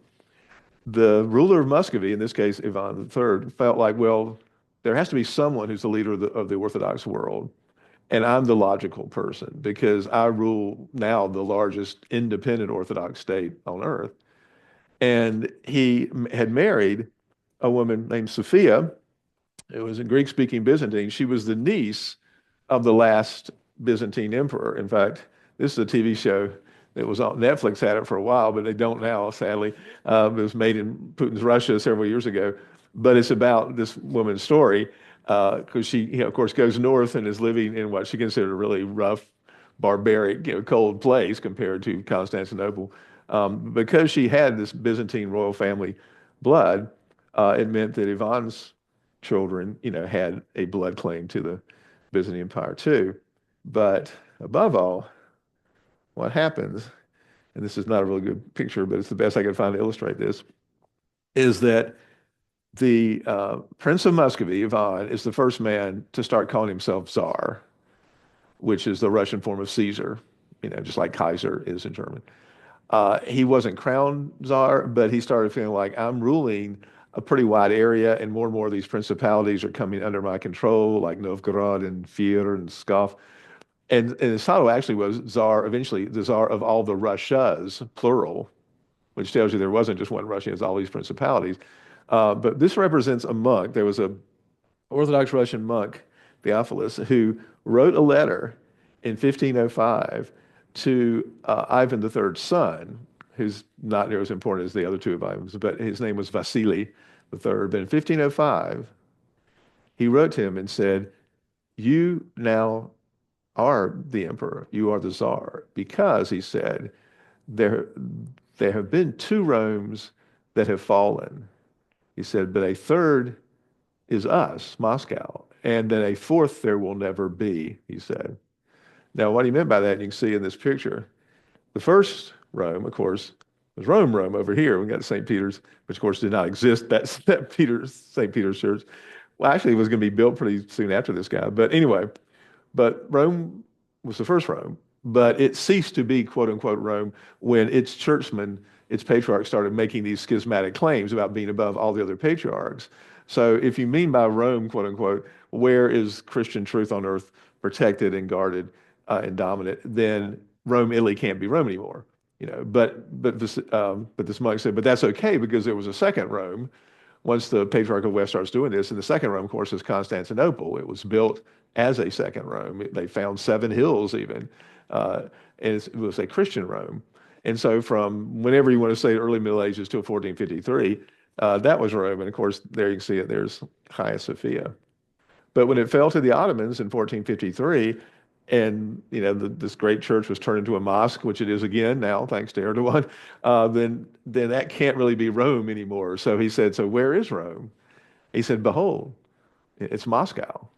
the ruler of Muscovy, in this case Ivan III, felt like, well, there has to be someone who's the leader of the Orthodox world. And I'm the logical person because I rule now the largest independent Orthodox state on earth. And he had married a woman named Sophia. It was a Greek-speaking Byzantine. She was the niece of the last Byzantine emperor. In fact, this is a TV show that was on Netflix, had it for a while, but they don't now, sadly. It was made in Putin's Russia several years ago. But it's about this woman's story because she, of course, goes north and is living in what she considered a really rough, barbaric, cold place compared to Constantinople. Because she had this Byzantine royal family blood, it meant that Ivan's children, had a blood claim to the Byzantine Empire too. But above all, what happens, and this is not a really good picture, but it's the best I could find to illustrate this, is that the Prince of Muscovy, Ivan, is the first man to start calling himself Tsar, which is the Russian form of Caesar, just like Kaiser is in German. He wasn't crowned czar, but he started feeling like I'm ruling a pretty wide area, and more of these principalities are coming under my control, like Novgorod and Tver and Pskov. And his title actually was Tsar, eventually the Tsar of all the Russias, plural, which tells you there wasn't just one Russia, it's all these principalities. But this represents a monk. There was a Orthodox Russian monk, Theophilus, who wrote a letter in 1505 to Ivan the Third's son, who's not near as important as the other two of Ivan's, but his name was Vasily the Third. But in 1505, he wrote to him and said, "You now are the emperor. You are the czar," because he said, there, there have been two Romes that have fallen. He said, but a third is us, Moscow, and then a fourth there will never be, he said. Now, what he meant by that, you can see in this picture, the first Rome, of course, was Rome over here. We got St. Peter's, which of course did not exist, St. Peter's Church. Well, actually, it was going to be built pretty soon after this guy. But anyway, but Rome was the first Rome, but it ceased to be quote unquote Rome when its churchmen, its patriarchs started making these schismatic claims about being above all the other patriarchs. So if you mean by Rome, quote unquote, where is Christian truth on earth protected and guarded and dominant, then Rome, Italy can't be Rome anymore. But this monk said, but that's okay because there was a second Rome once the Patriarch of West starts doing this. And the second Rome, of course, is Constantinople. It was built as a second Rome. They found 7 hills even, and it was a Christian Rome. And so from whenever you want to say early Middle Ages to 1453, that was Rome. And of course, there you can see it. There's Hagia Sophia. But when it fell to the Ottomans in 1453, and this great church was turned into a mosque, which it is again now, thanks to Erdogan, then that can't really be Rome anymore. So he said, so where is Rome? He said, behold, it's Moscow.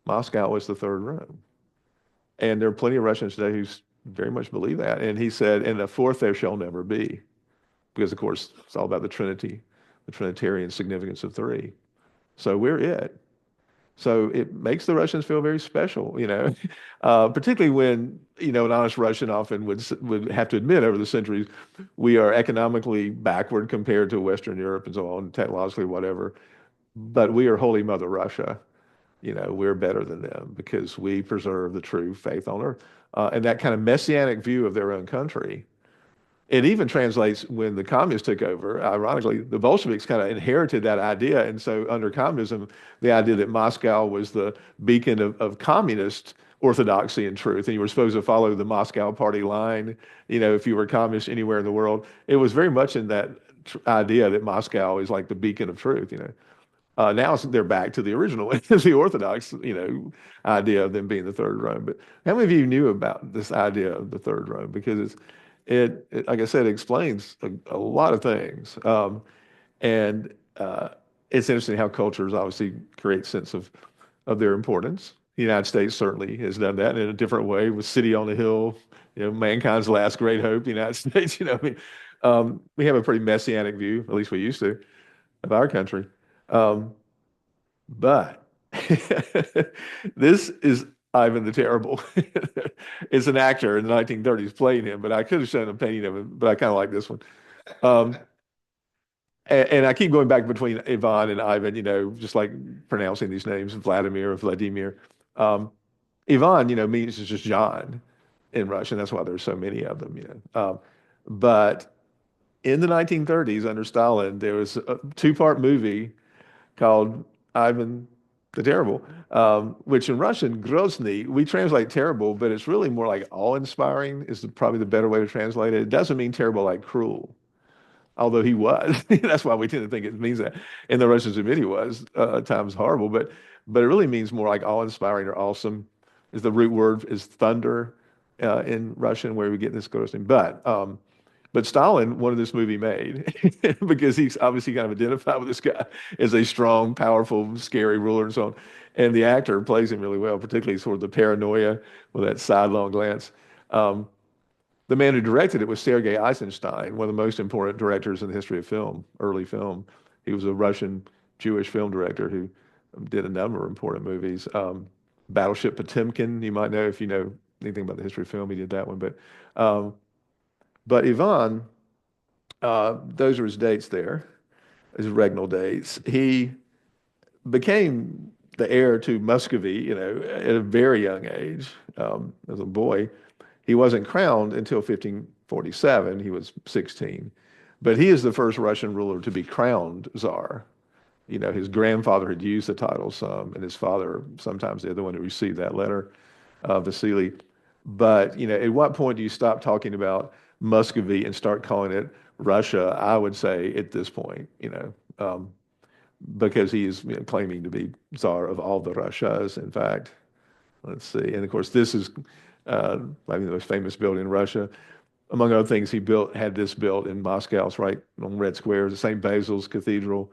Moscow is the third Rome. And there are plenty of Russians today who very much believe that. And he said, and a fourth there shall never be. Because, of course, it's all about the Trinity, the Trinitarian significance of 3. So we're it. So it makes the Russians feel very special, particularly when, an honest Russian often would have to admit over the centuries, we are economically backward compared to Western Europe and so on, technologically, whatever. But we are Holy Mother Russia. We're better than them because we preserve the true faith on earth. And that kind of messianic view of their own country. It even translates when the communists took over. Ironically, the Bolsheviks kind of inherited that idea. And so under communism, the idea that Moscow was the beacon of communist orthodoxy and truth, and you were supposed to follow the Moscow party line, if you were communist anywhere in the world. It was very much in that idea that Moscow is like the beacon of truth. Now they're back to the original, the Orthodox, idea of them being the third Rome. But how many of you knew about this idea of the third Rome? Because like I said, it explains a lot of things. And it's interesting how cultures obviously create sense of their importance. The United States certainly has done that in a different way with City on the Hill, mankind's last great hope, the United States. We have a pretty messianic view, at least we used to, of our country. But this is Ivan the Terrible. It's an actor in the 1930s playing him, but I could have shown a painting of him, but I kind of like this one. Um, and I keep going back between Ivan and Ivan, just like pronouncing these names, Vladimir or Vladimir. Ivan, means it's just John in Russian. That's why there's so many of them. But in the 1930s under Stalin, there was a 2-part movie called Ivan the Terrible, which in Russian, Grozny, we translate terrible, but it's really more like awe-inspiring is probably the better way to translate it. It doesn't mean terrible like cruel, although he was. That's why we tend to think it means that. And the Russians admit he was at times horrible, but it really means more like awe-inspiring or awesome. Is the root word is thunder in Russian, where we get this Grozny. But Stalin wanted this movie made because he's obviously kind of identified with this guy as a strong, powerful, scary ruler and so on. And the actor plays him really well, particularly sort of the paranoia with that sidelong glance. The man who directed it was Sergei Eisenstein, one of the most important directors in the history of film, early film. He was a Russian Jewish film director who did a number of important movies. Battleship Potemkin, you might know if you know anything about the history of film, he did that one. But Ivan, those are his dates there, his regnal dates. He became the heir to Muscovy, at a very young age, as a boy. He wasn't crowned until 1547. He was 16. But he is the first Russian ruler to be crowned czar. His grandfather had used the title some, and his father sometimes the other one who received that letter, Vasily. But, at what point do you stop talking about Muscovy and start calling it Russia? I would say at this point, because he is claiming to be Tsar of all the Russias, in fact. Let's see. And of course, this is maybe the most famous building in Russia. Among other things, had this built in Moscow. It's right on Red Square, the St. Basil's Cathedral.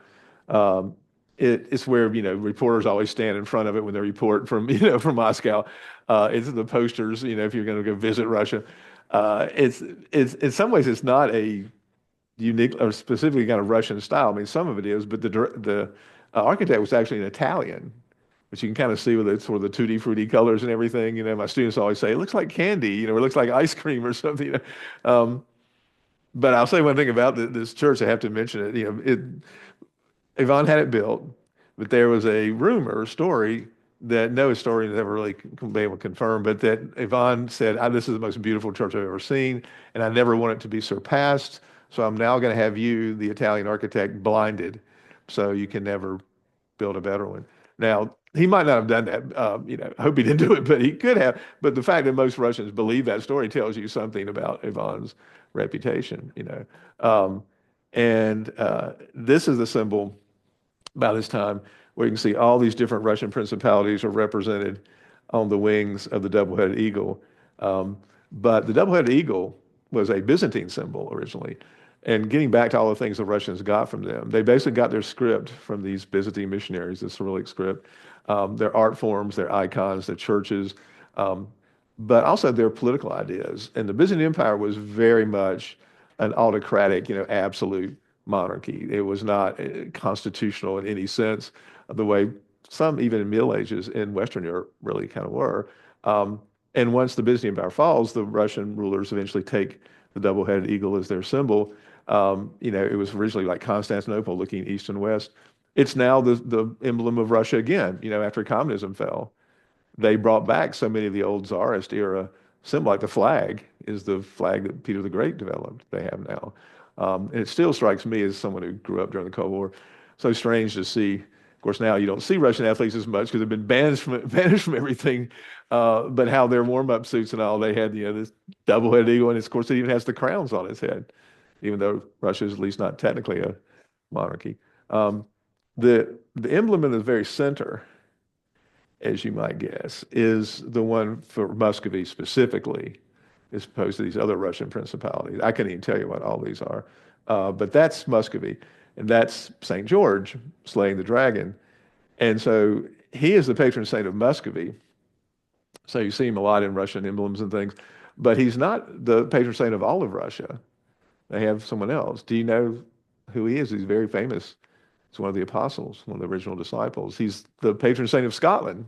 Um, it's where, reporters always stand in front of it when they report from, from Moscow. It's the posters, if you're going to go visit Russia. It's in some ways, it's not a unique or specifically kind of Russian style. I mean, some of it is, but the architect was actually an Italian, which you can kind of see with the sort of the tutti frutti colors and everything. My students always say it looks like candy, it looks like ice cream or something. But I'll say one thing about this church. I have to mention it. Ivan had it built, but there was a rumor, story that no historian has ever really been able to confirm, but that Ivan said, "This is the most beautiful church I've ever seen, and I never want it to be surpassed. So I'm now going to have you, the Italian architect, blinded, so you can never build a better one." Now, he might not have done that. I hope he didn't do it, but he could have. But the fact that most Russians believe that story tells you something about Ivan's reputation. And this is the symbol by this time where you can see all these different Russian principalities are represented on the wings of the double-headed eagle. But the double-headed eagle was a Byzantine symbol originally. And getting back to all the things the Russians got from them, they basically got their script from these Byzantine missionaries, the Cyrillic script, their art forms, their icons, their churches, but also their political ideas. And the Byzantine Empire was very much an autocratic, absolute monarchy. It was not constitutional in any sense, the way some, even in Middle Ages in Western Europe, really kind of were. And once the Byzantine Empire falls, the Russian rulers eventually take the double-headed eagle as their symbol. It was originally like Constantinople looking east and west. It's now the emblem of Russia again, after communism fell. They brought back so many of the old Tsarist era symbols, like the flag is the flag that Peter the Great developed, they have now. And it still strikes me as someone who grew up during the Cold War, so strange to see. Of course, now you don't see Russian athletes as much because they've been banished from everything. But how their warm-up suits and all, they had, this double-headed eagle, and of course, it even has the crowns on its head, even though Russia is at least not technically a monarchy. The emblem in the very center, as you might guess, is the one for Muscovy specifically, as opposed to these other Russian principalities. I can't even tell you what all these are. But that's Muscovy, and that's St. George slaying the dragon. And so he is the patron saint of Muscovy. So you see him a lot in Russian emblems and things, but he's not the patron saint of all of Russia. They have someone else. Do you know who he is? He's very famous. He's one of the apostles, one of the original disciples. He's the patron saint of Scotland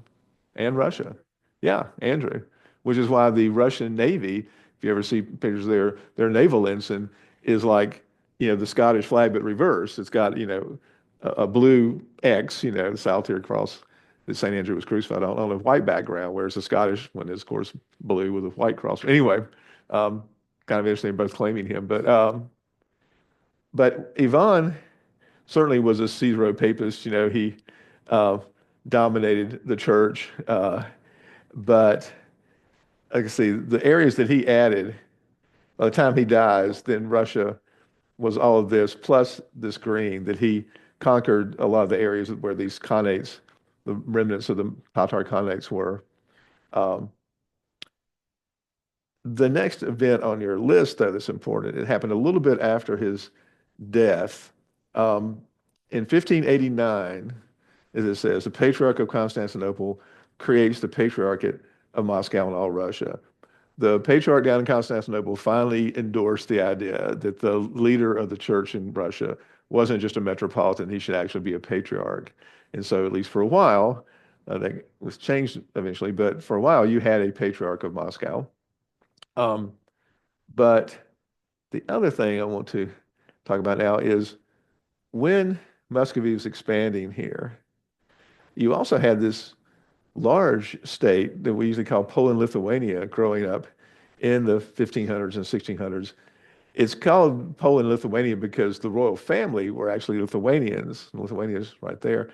and Russia. Yeah, Andrew, which is why the Russian Navy, if you ever see pictures of their naval ensign, is like, the Scottish flag, but reversed. It's got, a blue X, the solitary cross that St. Andrew was crucified on a white background, whereas the Scottish one is, of course, blue with a white cross. Anyway, kind of interesting, both claiming him. But Ivan certainly was a Caesaro-papist. He dominated the church. But like I see, the areas that he added, by the time he dies, then Russia was all of this, plus this green, that he conquered a lot of the areas where these khanates, the remnants of the Tatar khanates were. Um, the next event on your list, though, that's important, it happened a little bit after his death. In 1589, as it says, the Patriarch of Constantinople creates the Patriarchate of Moscow and all Russia. The patriarch down in Constantinople finally endorsed the idea that the leader of the church in Russia wasn't just a metropolitan, he should actually be a patriarch. And so, at least for a while, I think it was changed eventually, but for a while, you had a patriarch of Moscow. Um, but The other thing I want to talk about now is when Muscovy was expanding here, you also had this large state that we usually call Poland-Lithuania growing up in the 1500s and 1600s. It's called Poland-Lithuania because the royal family were actually Lithuanians. Lithuania's right there.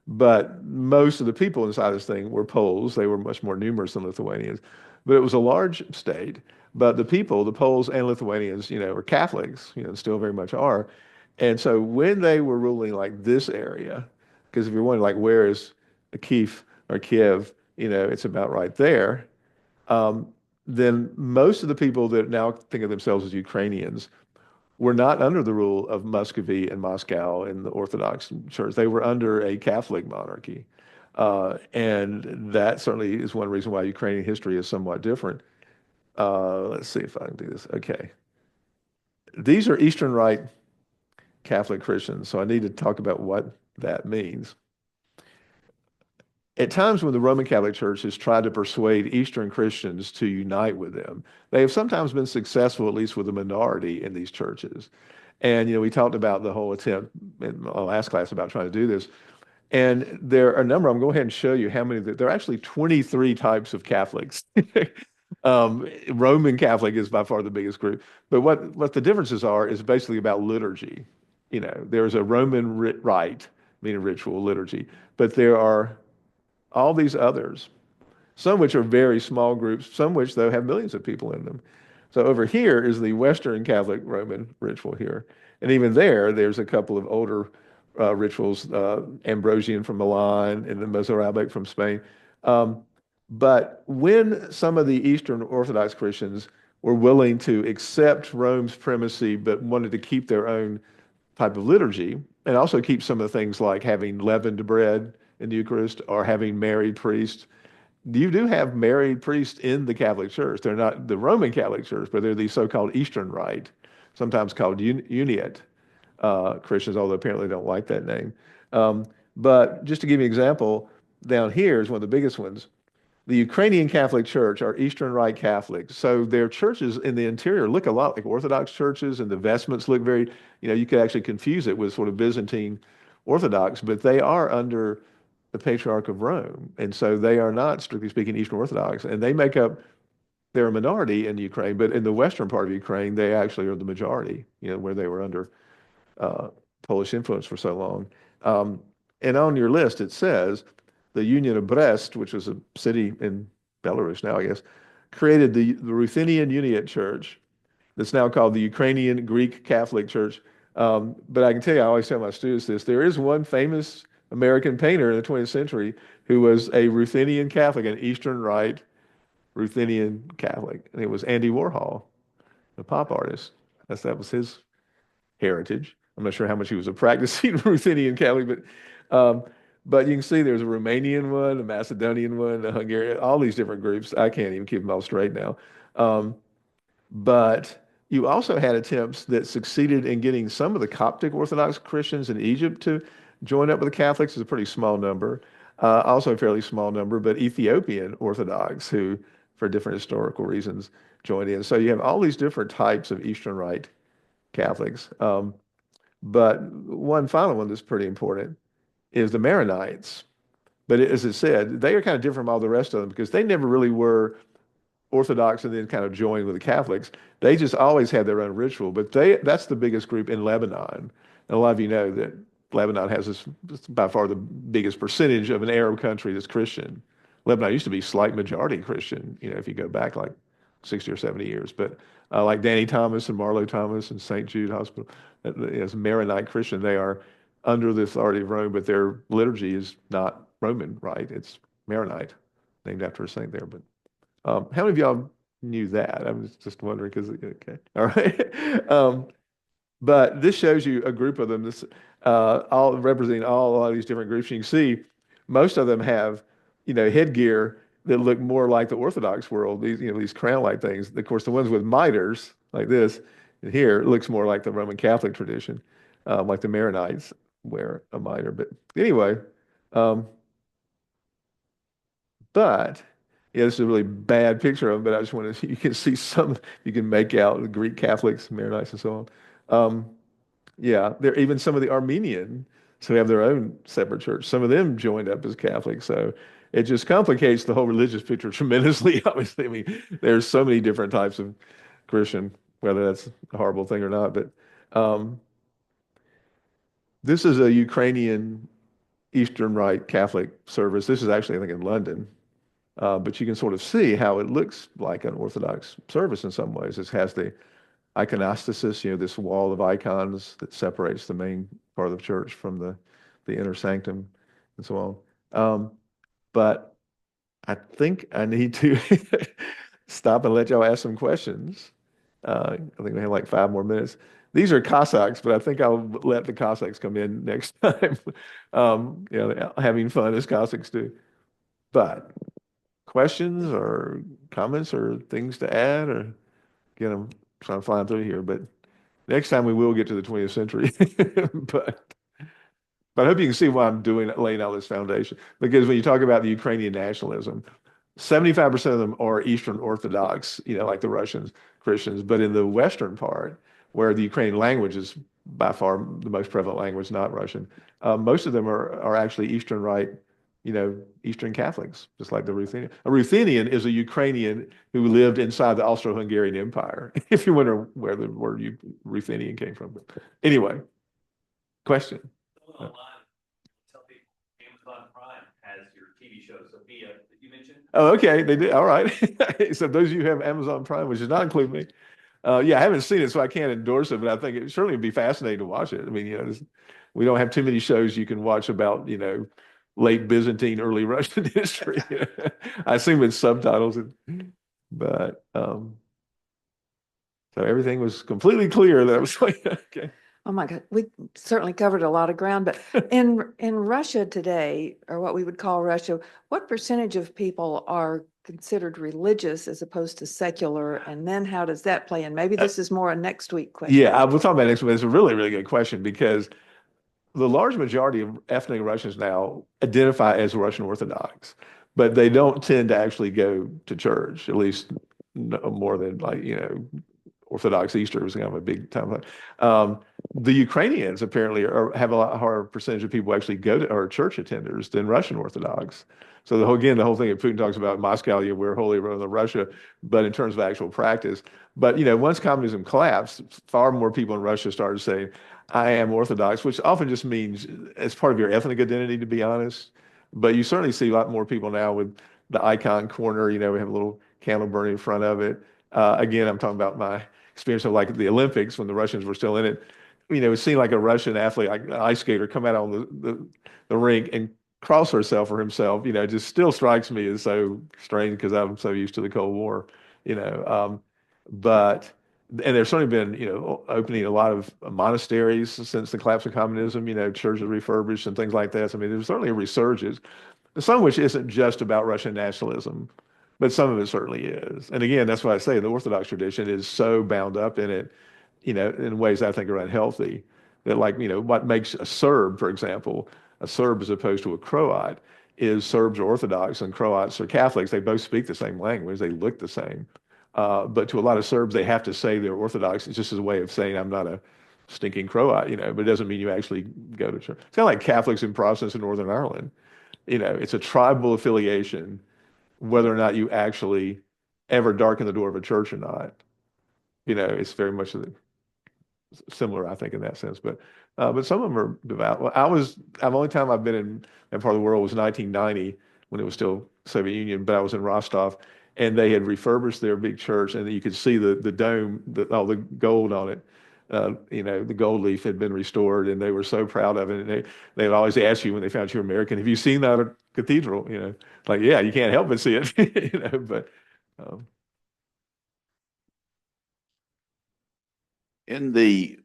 But most of the people inside this thing were Poles. They were much more numerous than Lithuanians. But it was a large state. But the people, the Poles and Lithuanians, were Catholics, still very much are. And so when they were ruling like this area, because if you're wondering like where is Kiev or Kiev, it's about right there. Um, then most of the people that now think of themselves as Ukrainians were not under the rule of Muscovy and Moscow in the Orthodox Church. They were under a Catholic monarchy. And that certainly is one reason why Ukrainian history is somewhat different. Let's see if I can do this. Okay. These are Eastern Rite Catholic Christians, so I need to talk about what that means. At times when the Roman Catholic Church has tried to persuade Eastern Christians to unite with them, they have sometimes been successful, at least with a minority in these churches. And, we talked about the whole attempt in our last class about trying to do this. And there are a number, I'm going to go ahead and show you how many, there are actually 23 types of Catholics. Roman Catholic is by far the biggest group. But what the differences are is basically about liturgy. There's a Roman rite, meaning ritual liturgy, but there are all these others, some which are very small groups, some which, though, have millions of people in them. So over here is the Western Catholic Roman ritual here. And even there's a couple of older rituals, Ambrosian from Milan and the Mozarabic from Spain. But when some of the Eastern Orthodox Christians were willing to accept Rome's primacy, but wanted to keep their own type of liturgy, and also keep some of the things like having leavened bread in the Eucharist or having married priests. You do have married priests in the Catholic Church. They're not the Roman Catholic Church, but they're the so-called Eastern Rite, sometimes called Uniate Christians, although apparently don't like that name. But just to give you an example, down here is one of the biggest ones. The Ukrainian Catholic Church are Eastern Rite Catholics. So their churches in the interior look a lot like Orthodox churches, and the vestments look very, you could actually confuse it with sort of Byzantine Orthodox, but they are under the Patriarch of Rome. And so they are not, strictly speaking, Eastern Orthodox. And they make up, they're a minority in Ukraine, but in the western part of Ukraine, they actually are the majority, where they were under Polish influence for so long. And on your list, it says the Union of Brest, which was a city in Belarus now, I guess, created the Ruthenian Uniate Church that's now called the Ukrainian Greek Catholic Church. But I can tell you, I always tell my students this, there is one famous American painter in the 20th century who was a Ruthenian Catholic, an Eastern Rite Ruthenian Catholic, and it was Andy Warhol, the pop artist. That was his heritage. I'm not sure how much he was a practicing Ruthenian Catholic, but you can see there's a Romanian one, a Macedonian one, a Hungarian, all these different groups. I can't even keep them all straight now. But you also had attempts that succeeded in getting some of the Coptic Orthodox Christians in Egypt to join up with the Catholics. It's a pretty small number, also a fairly small number, but Ethiopian Orthodox who, for different historical reasons, joined in. So you have all these different types of Eastern Rite Catholics. But one final one that's pretty important is the Maronites. But as it said, they are kind of different from all the rest of them because they never really were Orthodox and then kind of joined with the Catholics. They just always had their own ritual. But that's the biggest group in Lebanon. And a lot of you know that Lebanon has this by far the biggest percentage of an Arab country that's Christian. Lebanon used to be slight majority Christian, if you go back like 60 or 70 years. But like Danny Thomas and Marlo Thomas and St. Jude Hospital, as Maronite Christian, they are under the authority of Rome, but their liturgy is not Roman, right? It's Maronite, named after a saint there. But how many of y'all knew that? I was just wondering because, okay. All right. But this shows you a group of them, this all representing a lot of these different groups. You can see most of them have, headgear that look more like the Orthodox world, these crown-like things. Of course, the ones with miters like this and here looks more like the Roman Catholic tradition, like the Maronites wear a mitre. But anyway, but Yeah, this is a really bad picture of them, but I just want to, you can see some, you can make out the Greek Catholics, Maronites and so on. Yeah, there even some of the Armenian, so have their own separate church. Some of them joined up as Catholics, so it just complicates the whole religious picture tremendously. Obviously, I mean, there's so many different types of Christian, whether that's a horrible thing or not. But um, this is a Ukrainian Eastern Rite Catholic service. This is actually, I think, in London. But you can sort of see how it looks like an Orthodox service in some ways. It has the iconostasis, this wall of icons that separates the main part of the church from the inner sanctum and so on. But I think I need to stop and let y'all ask some questions. I think we have like 5 more minutes. These are Cossacks, but I think I'll let the Cossacks come in next time. Having fun as Cossacks do. But questions or comments or things to add, or again, I'm trying to fly through here, but next time we will get to the 20th century. But I hope you can see why I'm laying out this foundation. Because when you talk about the Ukrainian nationalism, 75% of them are Eastern Orthodox, like the Russians, Christians. But in the Western part, where the Ukrainian language is by far the most prevalent language, not Russian, most of them are actually Eastern Rite, Eastern Catholics, just like the Ruthenian. A Ruthenian is a Ukrainian who lived inside the Austro-Hungarian Empire, if you wonder where the word Ruthenian came from. But anyway, question. Online, tell people Amazon Prime has your TV show, Sophia, that you mentioned. Oh, okay. They did. All right. So those of you who have Amazon Prime, which does not include me, yeah, I haven't seen it, so I can't endorse it, but I think it certainly would be fascinating to watch it. I mean, we don't have too many shows you can watch about, late Byzantine, early Russian history. I assume with subtitles, but so everything was completely clear. That was like, okay. Oh my God, we certainly covered a lot of ground, but in Russia today, or what we would call Russia, what percentage of people are considered religious as opposed to secular? And then how does that play in? Maybe this is more a next week question. Yeah, we'll talk about it next week. It's a really, really good question because the large majority of ethnic Russians now identify as Russian Orthodox, but they don't tend to actually go to church, at least no more than like, Orthodox Easter was kind of a big time. The Ukrainians apparently have a lot higher percentage of people actually go to, or church attenders than Russian Orthodox. So the whole thing that Putin talks about Moscow, we're holy rather than Russia, but in terms of actual practice. But once communism collapsed, far more people in Russia started saying, "I am Orthodox," which often just means it's part of your ethnic identity, to be honest. But you certainly see a lot more people now with the icon corner. We have a little candle burning in front of it. Again, I'm talking about my experience of like the Olympics when the Russians were still in it. Seeing like a Russian athlete, like an ice skater, come out on the rink and cross herself or himself, just still strikes me as so strange because I'm so used to the Cold War, you know. But and there's certainly been, opening a lot of monasteries since the collapse of communism, churches refurbished and things like that. So, I mean, there's certainly a resurgence, some of which isn't just about Russian nationalism, but some of it certainly is. And again, that's why I say the Orthodox tradition is so bound up in it, in ways I think are unhealthy. That like, what makes a Serb, for example, a Serb as opposed to a Croat, is Serbs are Orthodox and Croats are Catholics. They both speak the same language. They look the same. But to a lot of Serbs, they have to say they're Orthodox. It's just as a way of saying I'm not a stinking Croat, but it doesn't mean you actually go to church. It's kind of like Catholics and Protestants in Northern Ireland. It's a tribal affiliation, whether or not you actually ever darken the door of a church or not. It's very much similar, I think, in that sense. But some of them are devout. Well, the only time I've been in that part of the world was 1990 when it was still Soviet Union, but I was in Rostov and they had refurbished their big church and you could see the dome, all the gold on it. The gold leaf had been restored and they were so proud of it. And they'd always ask you when they found you were American, have you seen that cathedral? Like, yeah, you can't help but see it, but in the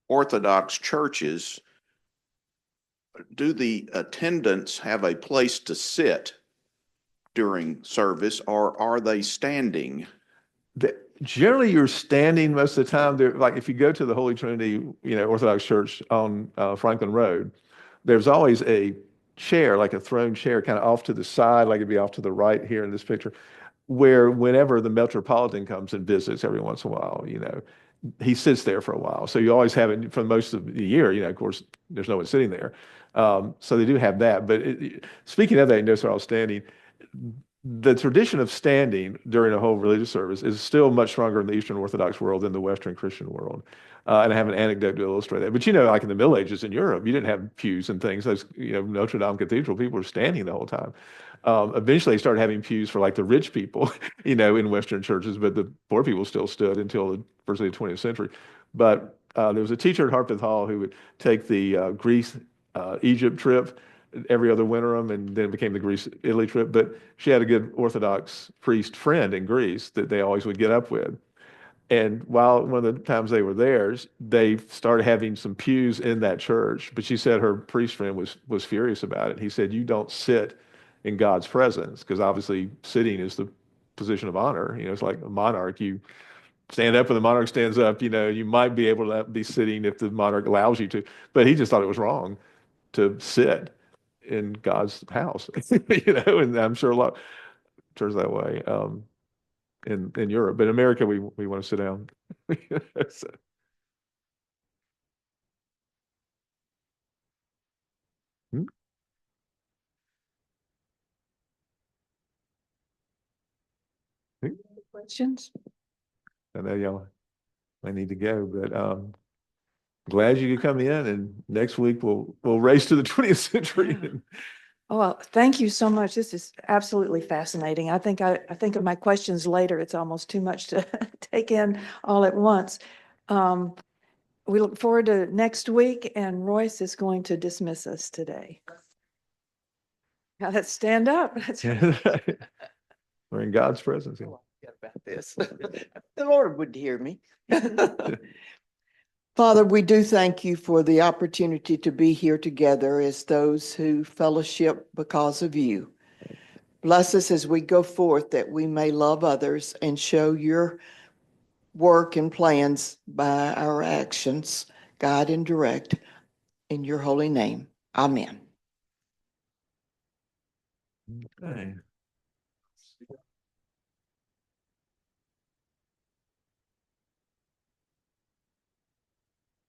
Orthodox churches, do the attendants have a place to sit during service, or are they standing? Generally, you're standing most of the time. Like if you go to the Holy Trinity, Orthodox Church on Franklin Road, there's always a chair, like a throne chair, kind of off to the side, like it'd be off to the right here in this picture, where whenever the Metropolitan comes and visits every once in a while, he sits there for a while. So you always have it for most of the year, of course, there's no one sitting there. So they do have that. But speaking of that, notice they're all standing. The tradition of standing during a whole religious service is still much stronger in the Eastern Orthodox world than the Western Christian world. And I have an anecdote to illustrate that. But like in the Middle Ages in Europe, you didn't have pews and things. Those, Notre Dame Cathedral, people were standing the whole time. Eventually, they started having pews for like the rich people, in Western churches, but the poor people still stood until the first of the 20th century. But there was a teacher at Harpeth Hall who would take the Greece, Egypt trip every other winterim, and then it became the Greece, Italy trip. But she had a good Orthodox priest friend in Greece that they always would get up with. And while one of the times they were there, they started having some pews in that church. But she said her priest friend was furious about it. He said, "You don't sit in God's presence," because obviously sitting is the position of honor. It's like a monarch. You stand up when the monarch stands up. You might be able to be sitting if the monarch allows you to. But he just thought it was wrong to sit in God's house. And I'm sure a lot turns that way. In Europe, but in America, we want to sit down. So, hmm, Questions? I know y'all might need to go, but glad you could come in. And next week we'll race to the 20th century. Oh, well, thank you so much. This is absolutely fascinating. I think of my questions later. It's almost too much to take in all at once. We look forward to next week, and Royce is going to dismiss us today. Now let's stand up. We're in God's presence. Oh, I forgot about this. The Lord would hear me. Father, we do thank you for the opportunity to be here together as those who fellowship because of you. Bless us as we go forth, that we may love others and show your work and plans by our actions, guide and direct. In your holy name, amen. Okay.